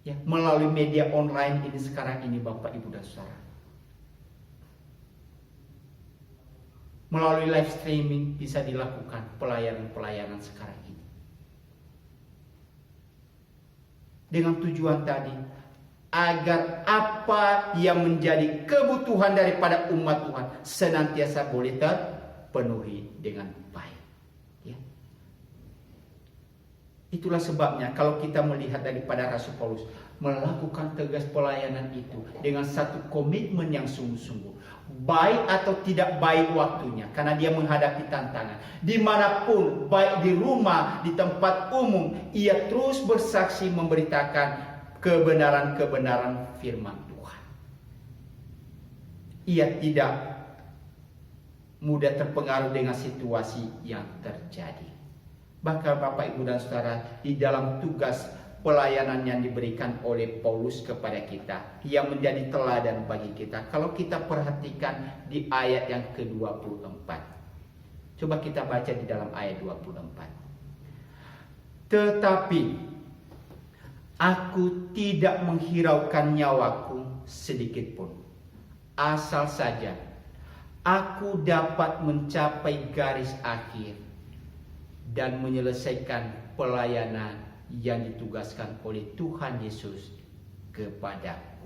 Ya, melalui media online ini sekarang ini Bapak Ibu dan Saudara. Melalui live streaming bisa dilakukan pelayanan-pelayanan sekarang ini. Dengan tujuan tadi, agar apa yang menjadi kebutuhan daripada umat Tuhan senantiasa boleh terpenuhi dengan baik. Ya. Itulah sebabnya kalau kita melihat daripada Rasul Paulus melakukan tugas pelayanan itu dengan satu komitmen yang sungguh-sungguh. Baik atau tidak baik waktunya, karena dia menghadapi tantangan. Dimanapun, baik di rumah, di tempat umum, ia terus bersaksi memberitakan kebenaran-kebenaran firman Tuhan. Ia tidak mudah terpengaruh dengan situasi yang terjadi. Bahkan Bapak Ibu dan Saudara, di dalam tugas pelayanan yang diberikan oleh Paulus kepada kita yang menjadi teladan bagi kita. Kalau kita perhatikan di ayat yang ke-24. Coba kita baca di dalam ayat 24. Tetapi aku tidak menghiraukan nyawaku sedikit pun. Asal saja aku dapat mencapai garis akhir dan menyelesaikan pelayanan yang ditugaskan oleh Tuhan Yesus kepadaku.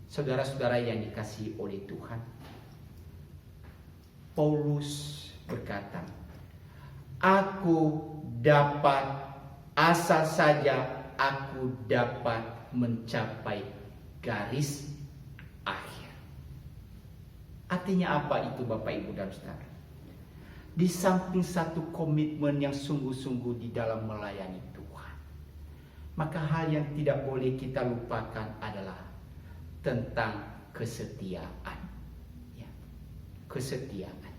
Saudara-saudara yang dikasihi oleh Tuhan, Paulus berkata, aku dapat, asal saja aku dapat mencapai garis akhir. Artinya apa itu Bapak Ibu dan Saudara? Di samping satu komitmen yang sungguh-sungguh di dalam melayani Tuhan, maka hal yang tidak boleh kita lupakan adalah tentang kesetiaan. Ya, kesetiaan.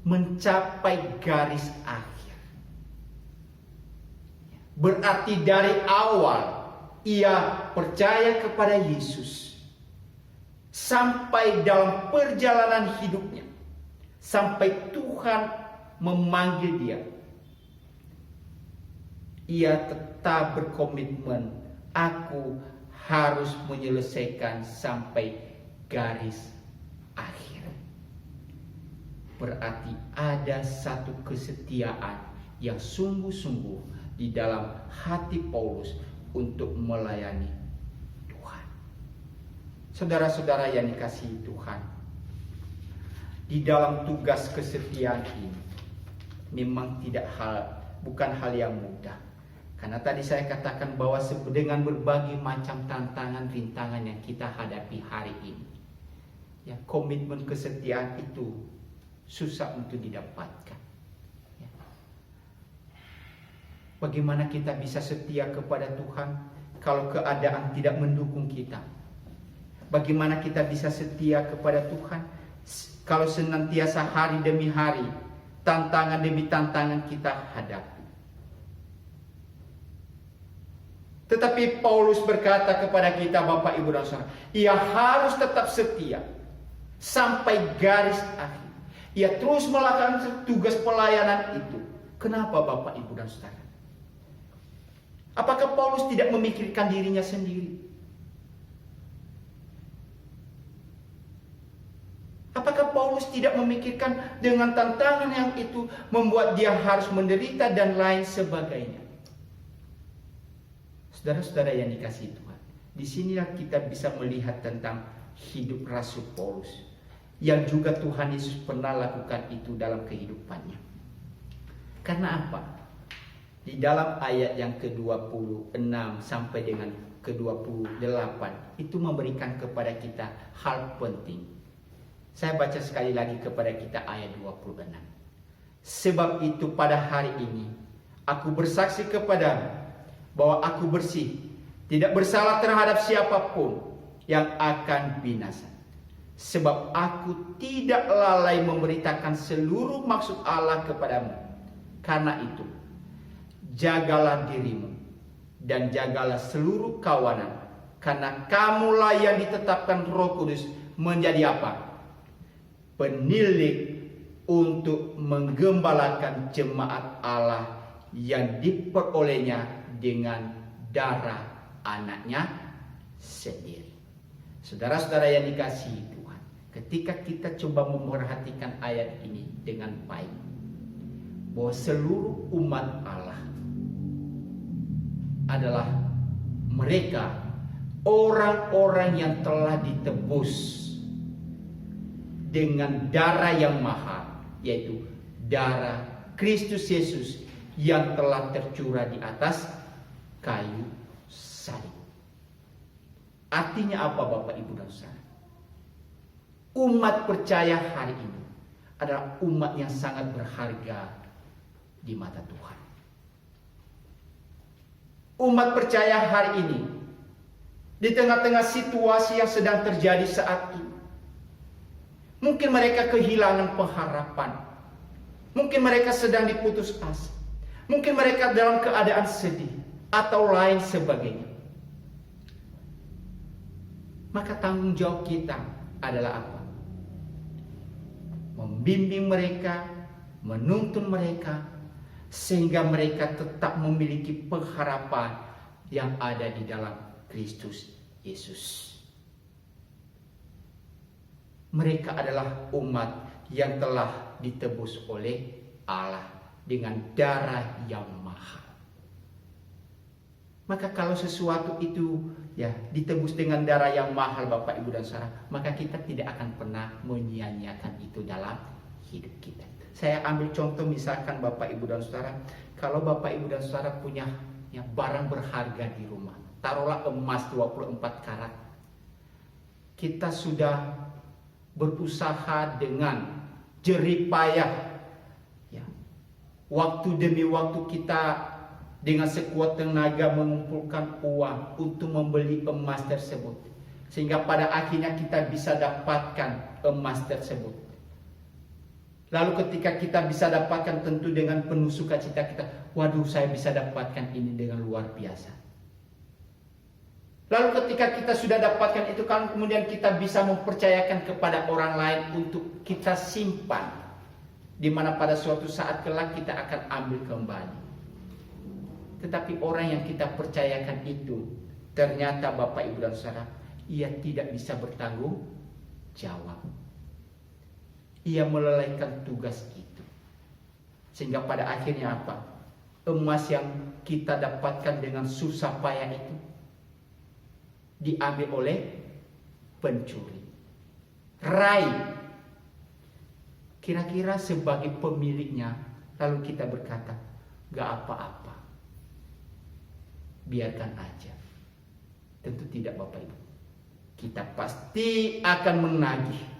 Mencapai garis akhir. Berarti dari awal ia percaya kepada Yesus. Sampai dalam perjalanan hidupnya. Sampai Tuhan memanggil dia. Ia tetap berkomitmen, aku harus menyelesaikan sampai garis akhir. Berarti ada satu kesetiaan yang sungguh-sungguh di dalam hati Paulus untuk melayani Tuhan. Saudara-saudara yang dikasihi Tuhan, di dalam tugas kesetiaan ini memang bukan hal yang mudah. Karena tadi saya katakan bahwa dengan berbagai macam tantangan, rintangan yang kita hadapi hari ini, ya, komitmen kesetiaan itu susah untuk didapatkan. Ya. Bagaimana kita bisa setia kepada Tuhan kalau keadaan tidak mendukung kita? Bagaimana kita bisa setia kepada Tuhan kalau senantiasa hari demi hari, tantangan demi tantangan kita hadapi? Tetapi Paulus berkata kepada kita Bapak Ibu dan Saudara, ia harus tetap setia sampai garis akhir. Ia terus melakukan tugas pelayanan itu. Kenapa Bapak Ibu dan Saudara? Apakah Paulus tidak memikirkan dirinya sendiri? Apakah Paulus tidak memikirkan dengan tantangan yang itu membuat dia harus menderita dan lain sebagainya? Saudara-saudara yang dikasihi Tuhan, disinilah kita bisa melihat tentang hidup Rasul Paulus, yang juga Tuhan Yesus pernah lakukan itu dalam kehidupannya. Karena apa? Di dalam ayat yang ke-26 sampai dengan ke-28 itu memberikan kepada kita hal penting. Saya baca sekali lagi kepada kita ayat 26. Sebab itu pada hari ini aku bersaksi kepadamu bahwa aku bersih, tidak bersalah terhadap siapapun yang akan binasa. Sebab aku tidak lalai memberitakan seluruh maksud Allah kepadamu. Karena itu, jagalah dirimu dan jagalah seluruh kawanan, karena kamulah yang ditetapkan Roh Kudus menjadi apa? Penilik untuk menggembalakan jemaat Allah yang diperolehnya dengan darah anaknya sendiri. Saudara-saudara yang dikasihi Tuhan, ketika kita coba memperhatikan ayat ini dengan baik, bahwa seluruh umat Allah adalah mereka orang-orang yang telah ditebus dengan darah yang mahal, yaitu darah Kristus Yesus yang telah tercurah di atas kayu salib. Artinya apa Bapak Ibu dan Saudara? Umat percaya hari ini adalah umat yang sangat berharga di mata Tuhan. Umat percaya hari ini di tengah-tengah situasi yang sedang terjadi saat ini, mungkin mereka kehilangan pengharapan. Mungkin mereka sedang diputus asa. Mungkin mereka dalam keadaan sedih atau lain sebagainya. Maka tanggung jawab kita adalah apa? Membimbing mereka, menuntun mereka, sehingga mereka tetap memiliki pengharapan yang ada di dalam Kristus Yesus. Mereka adalah umat yang telah ditebus oleh Allah dengan darah yang mahal. Maka kalau sesuatu itu ya ditebus dengan darah yang mahal Bapak Ibu dan Saudara, maka kita tidak akan pernah menyia-nyiakan itu dalam hidup kita. Saya ambil contoh misalkan Bapak Ibu dan Saudara, kalau Bapak Ibu dan Saudara punya ya, barang berharga di rumah, taruhlah emas 24 karat. Kita sudah berusaha dengan jerih payah, ya, waktu demi waktu kita dengan sekuat tenaga mengumpulkan uang untuk membeli emas tersebut, sehingga pada akhirnya kita bisa dapatkan emas tersebut. Lalu ketika kita bisa dapatkan, tentu dengan penuh sukacita kita, waduh saya bisa dapatkan ini dengan luar biasa. Lalu ketika kita sudah dapatkan itu kan, kemudian kita bisa mempercayakan kepada orang lain untuk kita simpan, di mana pada suatu saat kelak kita akan ambil kembali. Tetapi orang yang kita percayakan itu, ternyata Bapak Ibu dan Saudara, ia tidak bisa bertanggung jawab. Ia melalaikan tugas itu. Sehingga pada akhirnya apa? Emas yang kita dapatkan dengan susah payah itu diambil oleh pencuri. Raib. Kira-kira sebagai pemiliknya, lalu kita berkata, gak apa-apa, biarkan aja. Tentu tidak Bapak Ibu. Kita pasti akan menagih.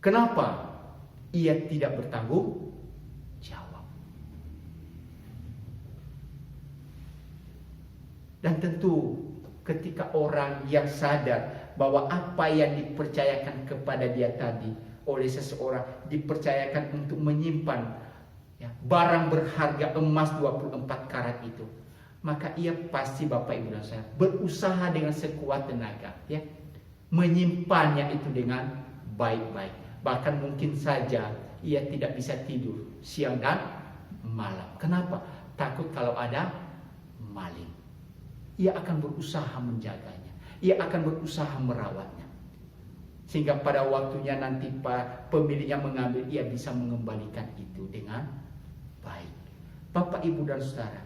Kenapa? Ia tidak bertanggung jawab. Dan tentu ketika orang yang sadar bahwa apa yang dipercayakan kepada dia tadi oleh seseorang, dipercayakan untuk menyimpan ya, barang berharga emas 24 karat itu, maka ia pasti Bapak Ibu dan saya berusaha dengan sekuat tenaga ya, menyimpannya itu dengan baik-baik. Bahkan mungkin saja ia tidak bisa tidur siang dan malam. Kenapa? Takut kalau ada maling. Ia akan berusaha menjaganya. Ia akan berusaha merawatnya. Sehingga pada waktunya nanti pemiliknya mengambil, ia bisa mengembalikan itu dengan baik. Bapak, Ibu dan Saudara,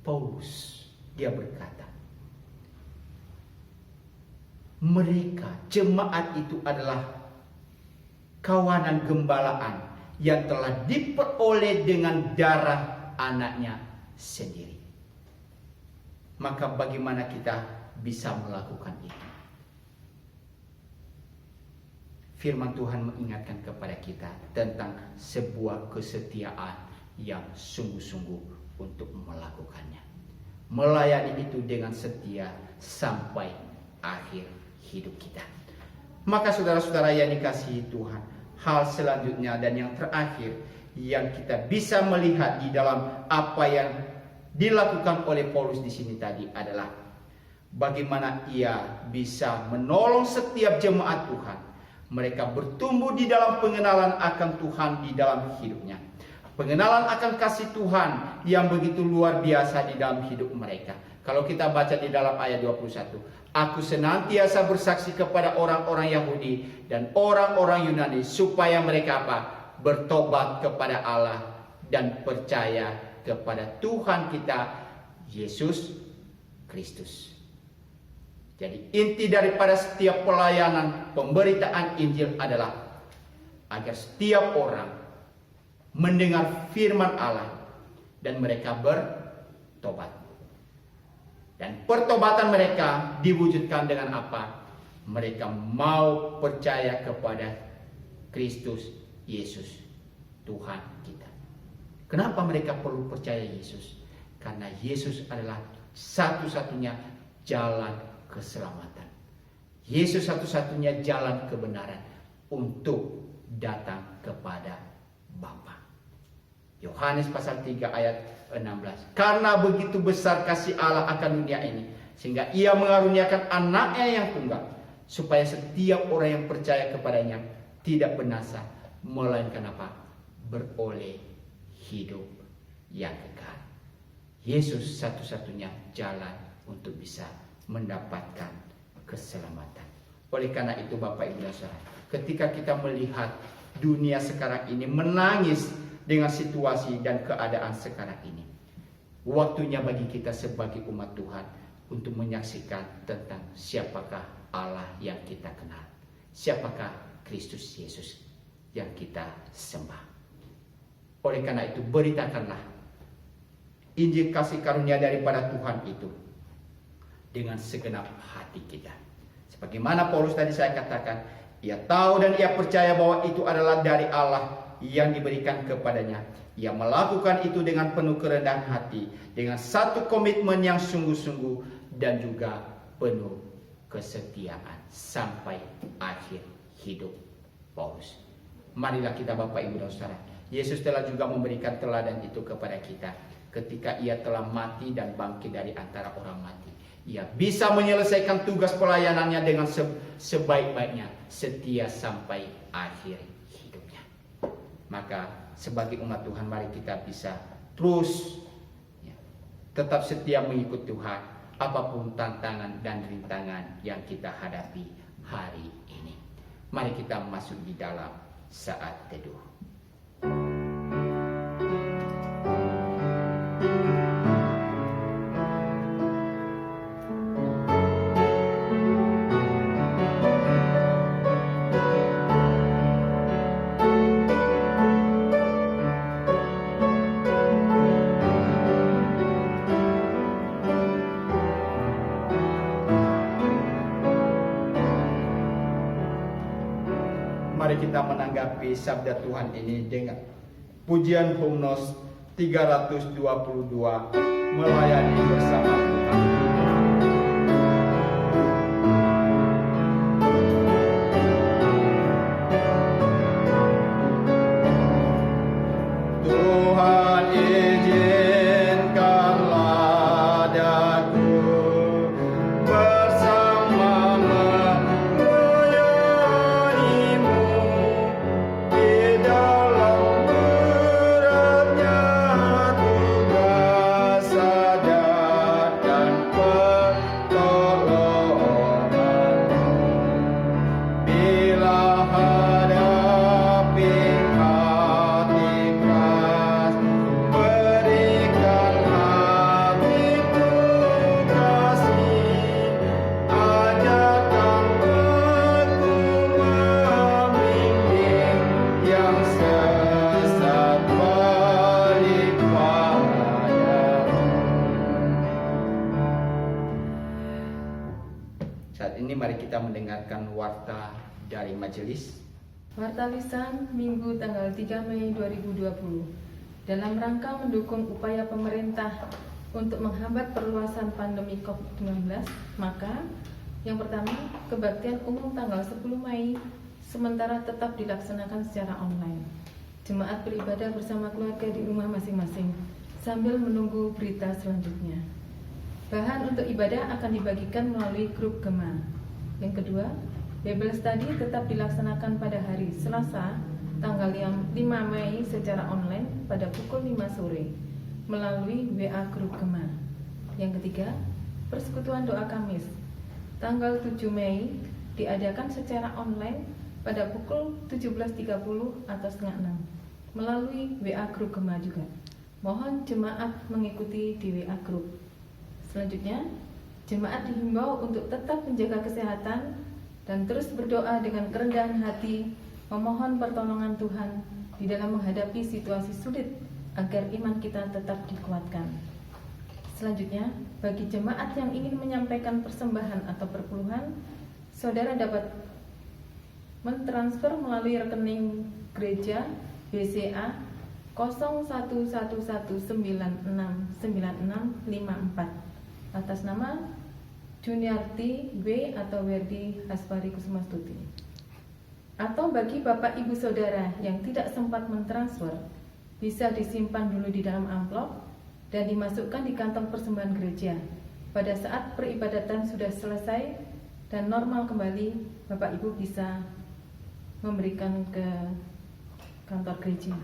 Paulus dia berkata, mereka, jemaat itu adalah kawanan gembalaan yang telah diperoleh dengan darah anaknya sendiri. Maka bagaimana kita bisa melakukan itu? Firman Tuhan mengingatkan kepada kita tentang sebuah kesetiaan yang sungguh-sungguh untuk melakukannya. Melayani itu dengan setia sampai akhir hidup kita. Maka saudara-saudara yang dikasihi Tuhan, hal selanjutnya dan yang terakhir yang kita bisa melihat di dalam apa yang dilakukan oleh Paulus di sini tadi adalah bagaimana ia bisa menolong setiap jemaat Tuhan. Mereka bertumbuh di dalam pengenalan akan Tuhan di dalam hidupnya. Pengenalan akan kasih Tuhan yang begitu luar biasa di dalam hidup mereka. Kalau kita baca di dalam ayat 21, aku senantiasa bersaksi kepada orang-orang Yahudi dan orang-orang Yunani supaya mereka apa? Bertobat kepada Allah dan percaya kepada Tuhan kita Yesus Kristus. Jadi inti daripada setiap pelayanan pemberitaan Injil adalah agar setiap orang mendengar firman Allah dan mereka bertobat. Dan pertobatan mereka diwujudkan dengan apa? Mereka mau percaya kepada Kristus Yesus Tuhan kita. Kenapa mereka perlu percaya Yesus? Karena Yesus adalah satu-satunya jalan keselamatan. Yesus satu-satunya jalan kebenaran untuk datang kepada Bapa. Yohanes pasal 3 ayat 16. Karena begitu besar kasih Allah akan dunia ini, sehingga ia mengaruniakan anaknya yang tunggal, supaya setiap orang yang percaya kepadanya tidak binasa, melainkan apa? Beroleh hidup yang kekal. Yesus satu-satunya jalan untuk bisa mendapatkan keselamatan. Oleh karena itu Bapak Ibu dan Saudara, ketika kita melihat dunia sekarang ini menangis dengan situasi dan keadaan sekarang ini, waktunya bagi kita sebagai umat Tuhan untuk menyaksikan tentang siapakah Allah yang kita kenal, siapakah Kristus Yesus yang kita sembah. Oleh karena itu beritakanlah Injil kasih karunia daripada Tuhan itu dengan segenap hati kita. Sebagaimana Paulus tadi saya katakan, ia tahu dan ia percaya bahwa itu adalah dari Allah yang diberikan kepadanya. Ia melakukan itu dengan penuh kerendahan hati, dengan satu komitmen yang sungguh-sungguh dan juga penuh kesetiaan sampai akhir hidup Paulus. Marilah kita Bapak Ibu dan Saudara, Yesus telah juga memberikan teladan itu kepada kita ketika ia telah mati dan bangkit dari antara orang mati. Ia bisa menyelesaikan tugas pelayanannya dengan sebaik-baiknya, setia sampai akhir hidupnya. Maka sebagai umat Tuhan, mari kita bisa terus tetap setia mengikut Tuhan apapun tantangan dan rintangan yang kita hadapi hari ini. Mari kita masuk di dalam saat teduh. Mari kita menanggapi sabda Tuhan ini dengan pujian Hymnos 322, melayani bersama Tuhan. Tuhan izinkanlah daku bersama menyanyimu di dalam beratnya tugas adat dan pertolonganmu. Bila hadapi hati keras, berikan hatiku kasih, ajarkan aku membimbing yang sesat balik padamu. Saat ini mari kita mendengarkan warta dari majelis. Warta Lisan Minggu tanggal 3 Mei 2020 dalam rangka mendukung upaya pemerintah untuk menghambat perluasan pandemi COVID-19, maka yang pertama, kebaktian umum tanggal 10 Mei sementara tetap dilaksanakan secara online. Jemaat beribadah bersama keluarga di rumah masing-masing sambil menunggu berita selanjutnya. Bahan untuk ibadah akan dibagikan melalui grup Gema. Yang kedua, Bible Study tetap dilaksanakan pada hari Selasa, tanggal 5 Mei secara online pada pukul 5 sore melalui WA grup Gema. Yang ketiga, Persekutuan Doa Kamis, tanggal 7 Mei diadakan secara online pada pukul 17.30 atau setengah 6 melalui WA grup Gema juga. Mohon jemaat mengikuti di WA grup. Selanjutnya, jemaat dihimbau untuk tetap menjaga kesehatan dan terus berdoa dengan kerendahan hati, memohon pertolongan Tuhan di dalam menghadapi situasi sulit agar iman kita tetap dikuatkan. Selanjutnya, bagi jemaat yang ingin menyampaikan persembahan atau perpuluhan, saudara dapat mentransfer melalui rekening gereja BCA 0111969654 atas nama Juniarti W atau Werdi Hasbari Kusumastuti. Atau bagi Bapak Ibu Saudara yang tidak sempat mentransfer, bisa disimpan dulu di dalam amplop dan dimasukkan di kantong persembahan gereja. Pada saat peribadatan sudah selesai dan normal kembali, Bapak Ibu bisa memberikan ke kantor gereja.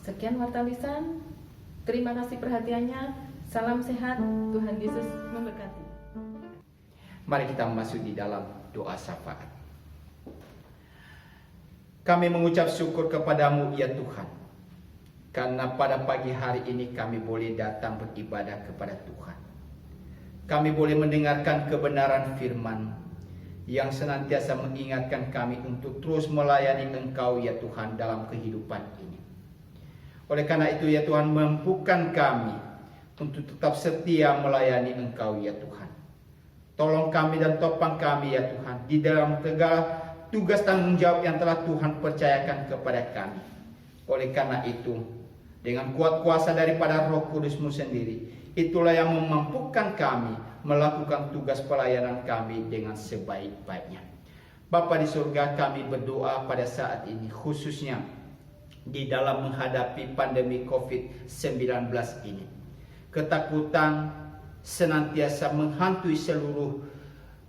Sekian warta lisan. Terima kasih perhatiannya. Salam sehat. Tuhan Yesus memberkati. Mari kita masuk di dalam doa syafaat. Kami mengucap syukur kepadamu ya Tuhan, karena pada pagi hari ini kami boleh datang beribadah kepada Tuhan. Kami boleh mendengarkan kebenaran firman yang senantiasa mengingatkan kami untuk terus melayani Engkau ya Tuhan dalam kehidupan ini. Oleh karena itu ya Tuhan, mampukan kami untuk tetap setia melayani Engkau ya Tuhan. Tolong kami dan topang kami ya Tuhan di dalam segala tugas tanggung jawab yang telah Tuhan percayakan kepada kami. Oleh karena itu, dengan kuat kuasa daripada Roh Kudus-Mu sendiri, itulah yang memampukan kami melakukan tugas pelayanan kami dengan sebaik-baiknya. Bapa di surga, kami berdoa pada saat ini khususnya di dalam menghadapi pandemi COVID-19 ini. Ketakutan senantiasa menghantui seluruh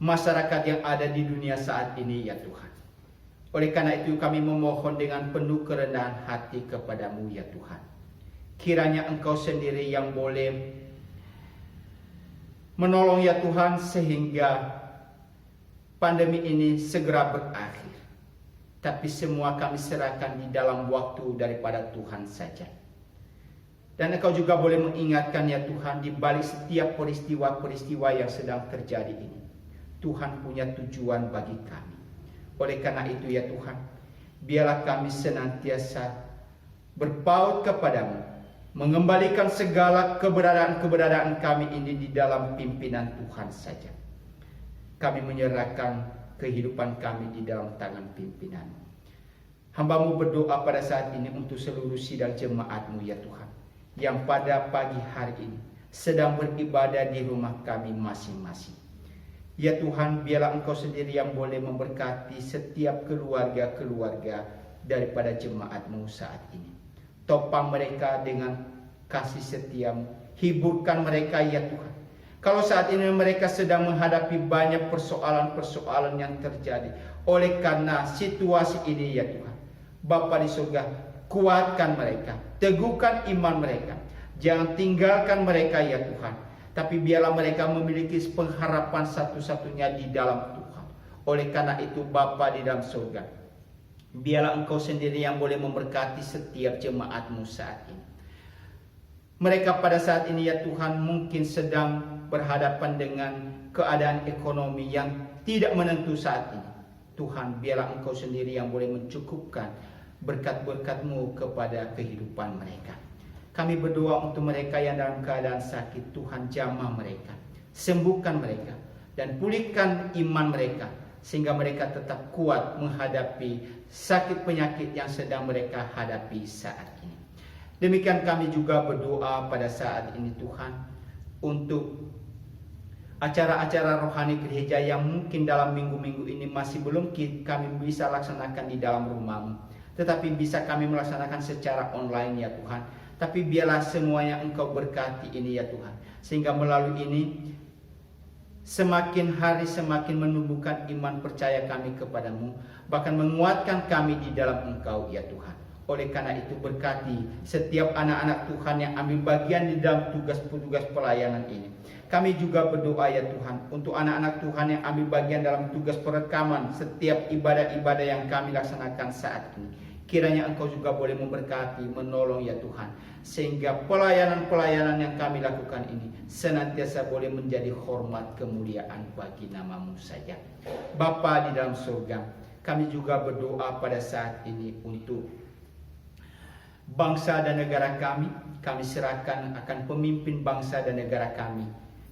masyarakat yang ada di dunia saat ini ya Tuhan. Oleh karena itu kami memohon dengan penuh kerendahan hati kepadamu ya Tuhan. Kiranya Engkau sendiri yang boleh menolong ya Tuhan sehingga pandemi ini segera berakhir. Tapi semua kami serahkan di dalam waktu daripada Tuhan saja. Dan Engkau juga boleh mengingatkan ya Tuhan di balik setiap peristiwa-peristiwa yang sedang terjadi ini, Tuhan punya tujuan bagi kami. Oleh karena itu ya Tuhan, biarlah kami senantiasa berpaut kepadamu, mengembalikan segala keberadaan kami ini di dalam pimpinan Tuhan saja. Kami menyerahkan kehidupan kami di dalam tangan pimpinan. Hamba-Mu berdoa pada saat ini untuk seluruh sidang jemaat-Mu ya Tuhan, yang pada pagi hari ini sedang beribadah di rumah kami masing-masing. Ya Tuhan, biarlah Engkau sendiri yang boleh memberkati setiap keluarga-keluarga daripada jemaat-Mu saat ini. Topang mereka dengan kasih setia-Mu, hiburkan mereka ya Tuhan. Kalau saat ini mereka sedang menghadapi banyak persoalan-persoalan yang terjadi oleh karena situasi ini ya Tuhan, Bapa di surga, kuatkan mereka, teguhkan iman mereka, jangan tinggalkan mereka ya Tuhan. Tapi biarlah mereka memiliki pengharapan satu-satunya di dalam Tuhan. Oleh karena itu Bapa di dalam surga, biarlah Engkau sendiri yang boleh memberkati setiap jemaat-Mu saat ini. Mereka pada saat ini ya Tuhan mungkin sedang berhadapan dengan keadaan ekonomi yang tidak menentu saat ini. Tuhan, biarlah Engkau sendiri yang boleh mencukupkan berkat-berkat-Mu kepada kehidupan mereka. Kami berdoa untuk mereka yang dalam keadaan sakit, Tuhan jamah mereka, sembuhkan mereka, dan pulihkan iman mereka, sehingga mereka tetap kuat menghadapi sakit penyakit yang sedang mereka hadapi saat ini. Demikian kami juga berdoa pada saat ini Tuhan, untuk acara-acara rohani gereja yang mungkin dalam minggu-minggu ini masih belum kami bisa laksanakan di dalam rumah-Mu. tetapi bisa kami melaksanakan secara online ya Tuhan. Tapi biarlah semuanya Engkau berkati ini ya Tuhan, sehingga melalui ini semakin hari semakin menumbuhkan iman percaya kami kepadamu, bahkan menguatkan kami di dalam Engkau ya Tuhan. Oleh karena itu berkati setiap anak-anak Tuhan yang ambil bagian di dalam tugas-tugas pelayanan ini. Kami juga berdoa ya Tuhan untuk anak-anak Tuhan yang ambil bagian dalam tugas perekaman setiap ibadah-ibadah yang kami laksanakan saat ini. Kiranya Engkau juga boleh memberkati, menolong ya Tuhan, sehingga pelayanan-pelayanan yang kami lakukan ini senantiasa boleh menjadi hormat kemuliaan bagi nama-Mu saja. Bapa di dalam surga, kami juga berdoa pada saat ini untuk bangsa dan negara kami. Kami serahkan akan pemimpin bangsa dan negara kami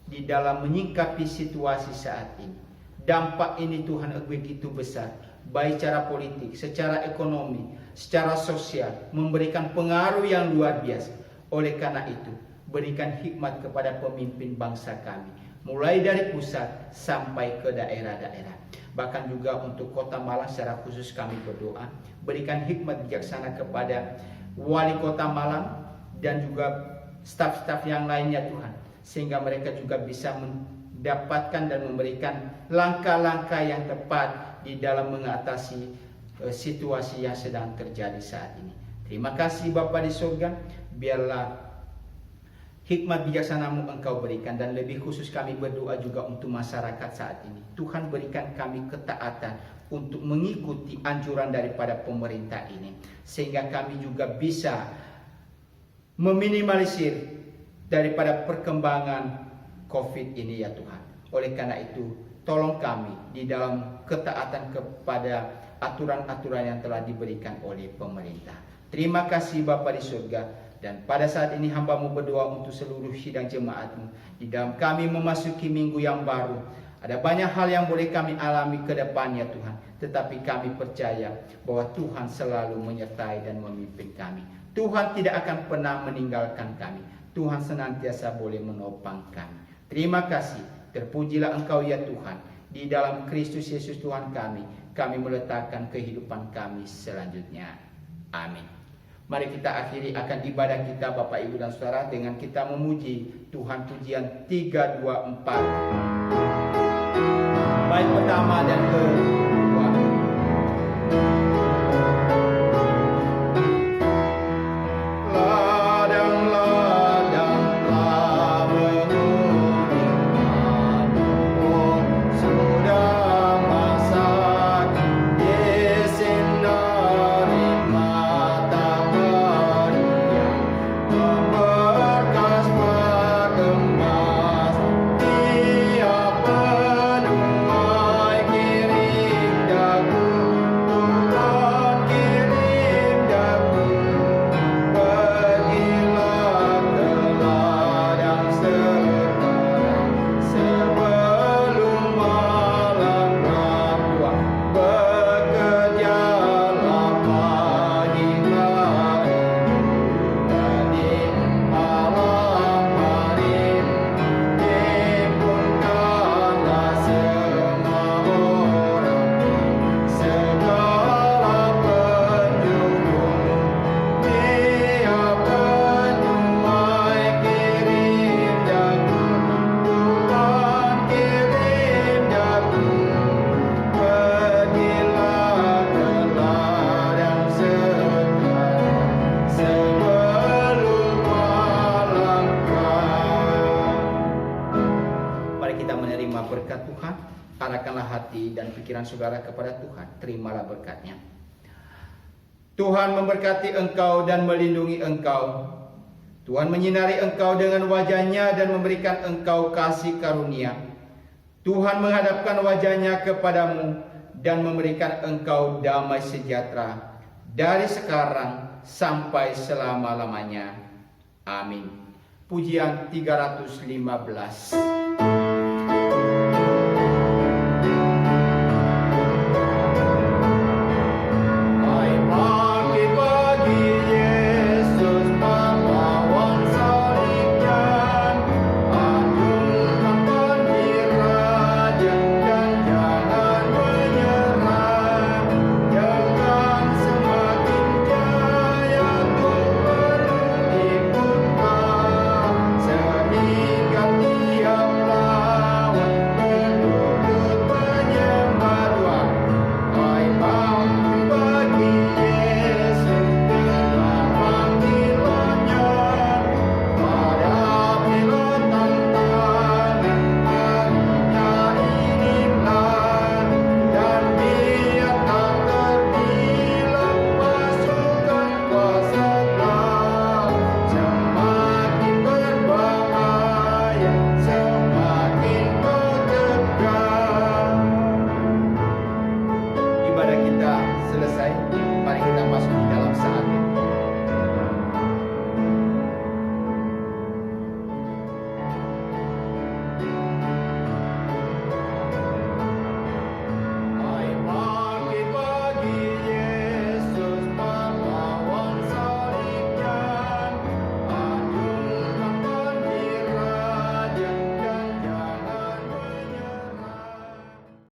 di dalam menyikapi situasi saat ini. Dampak ini Tuhan begitu besar, baik secara politik, secara ekonomi, secara sosial, memberikan pengaruh yang luar biasa. Oleh karena itu, berikan hikmat kepada pemimpin bangsa kami, mulai dari pusat sampai ke daerah-daerah. Bahkan juga untuk Kota Malang secara khusus kami berdoa, berikan hikmat bijaksana kepada Wali Kota Malang dan juga staf-staf yang lainnya Tuhan, sehingga mereka juga bisa mendapatkan dan memberikan langkah-langkah yang tepat di dalam mengatasi situasi yang sedang terjadi saat ini. Terima kasih Bapa di surga, biarlah hikmat bijaksana-Mu Engkau berikan, dan lebih khusus kami berdoa juga untuk masyarakat saat ini. Tuhan berikan kami ketaatan untuk mengikuti anjuran daripada pemerintah ini, sehingga kami juga bisa meminimalisir daripada perkembangan COVID ini ya Tuhan. Oleh karena itu, tolong kami di dalam ketaatan kepada aturan-aturan yang telah diberikan oleh pemerintah. Terima kasih Bapa di surga, dan pada saat ini hamba-Mu berdoa untuk seluruh sidang jemaat-Mu di dalam kami memasuki minggu yang baru. Ada banyak hal yang boleh kami alami ke depannya Tuhan, tetapi kami percaya bahwa Tuhan selalu menyertai dan memimpin kami. Tuhan tidak akan pernah meninggalkan kami. Tuhan senantiasa boleh menopang kami. Terima kasih, terpujilah Engkau ya Tuhan. Di dalam Kristus Yesus Tuhan kami meletakkan kehidupan kami selanjutnya. Amin. Mari kita akhiri akan ibadah kita Bapak Ibu dan Saudara dengan kita memuji Tuhan, pujian 3, 2, 4. Baik pertama dan kedua. Arahkanlah hati dan pikiran saudara kepada Tuhan. Terimalah berkatnya. Tuhan memberkati engkau dan melindungi engkau. Tuhan menyinari engkau dengan wajah-Nya dan memberikan engkau kasih karunia. Tuhan menghadapkan wajah-Nya kepadamu dan memberikan engkau damai sejahtera dari sekarang sampai selama-lamanya. Amin. Pujian 315.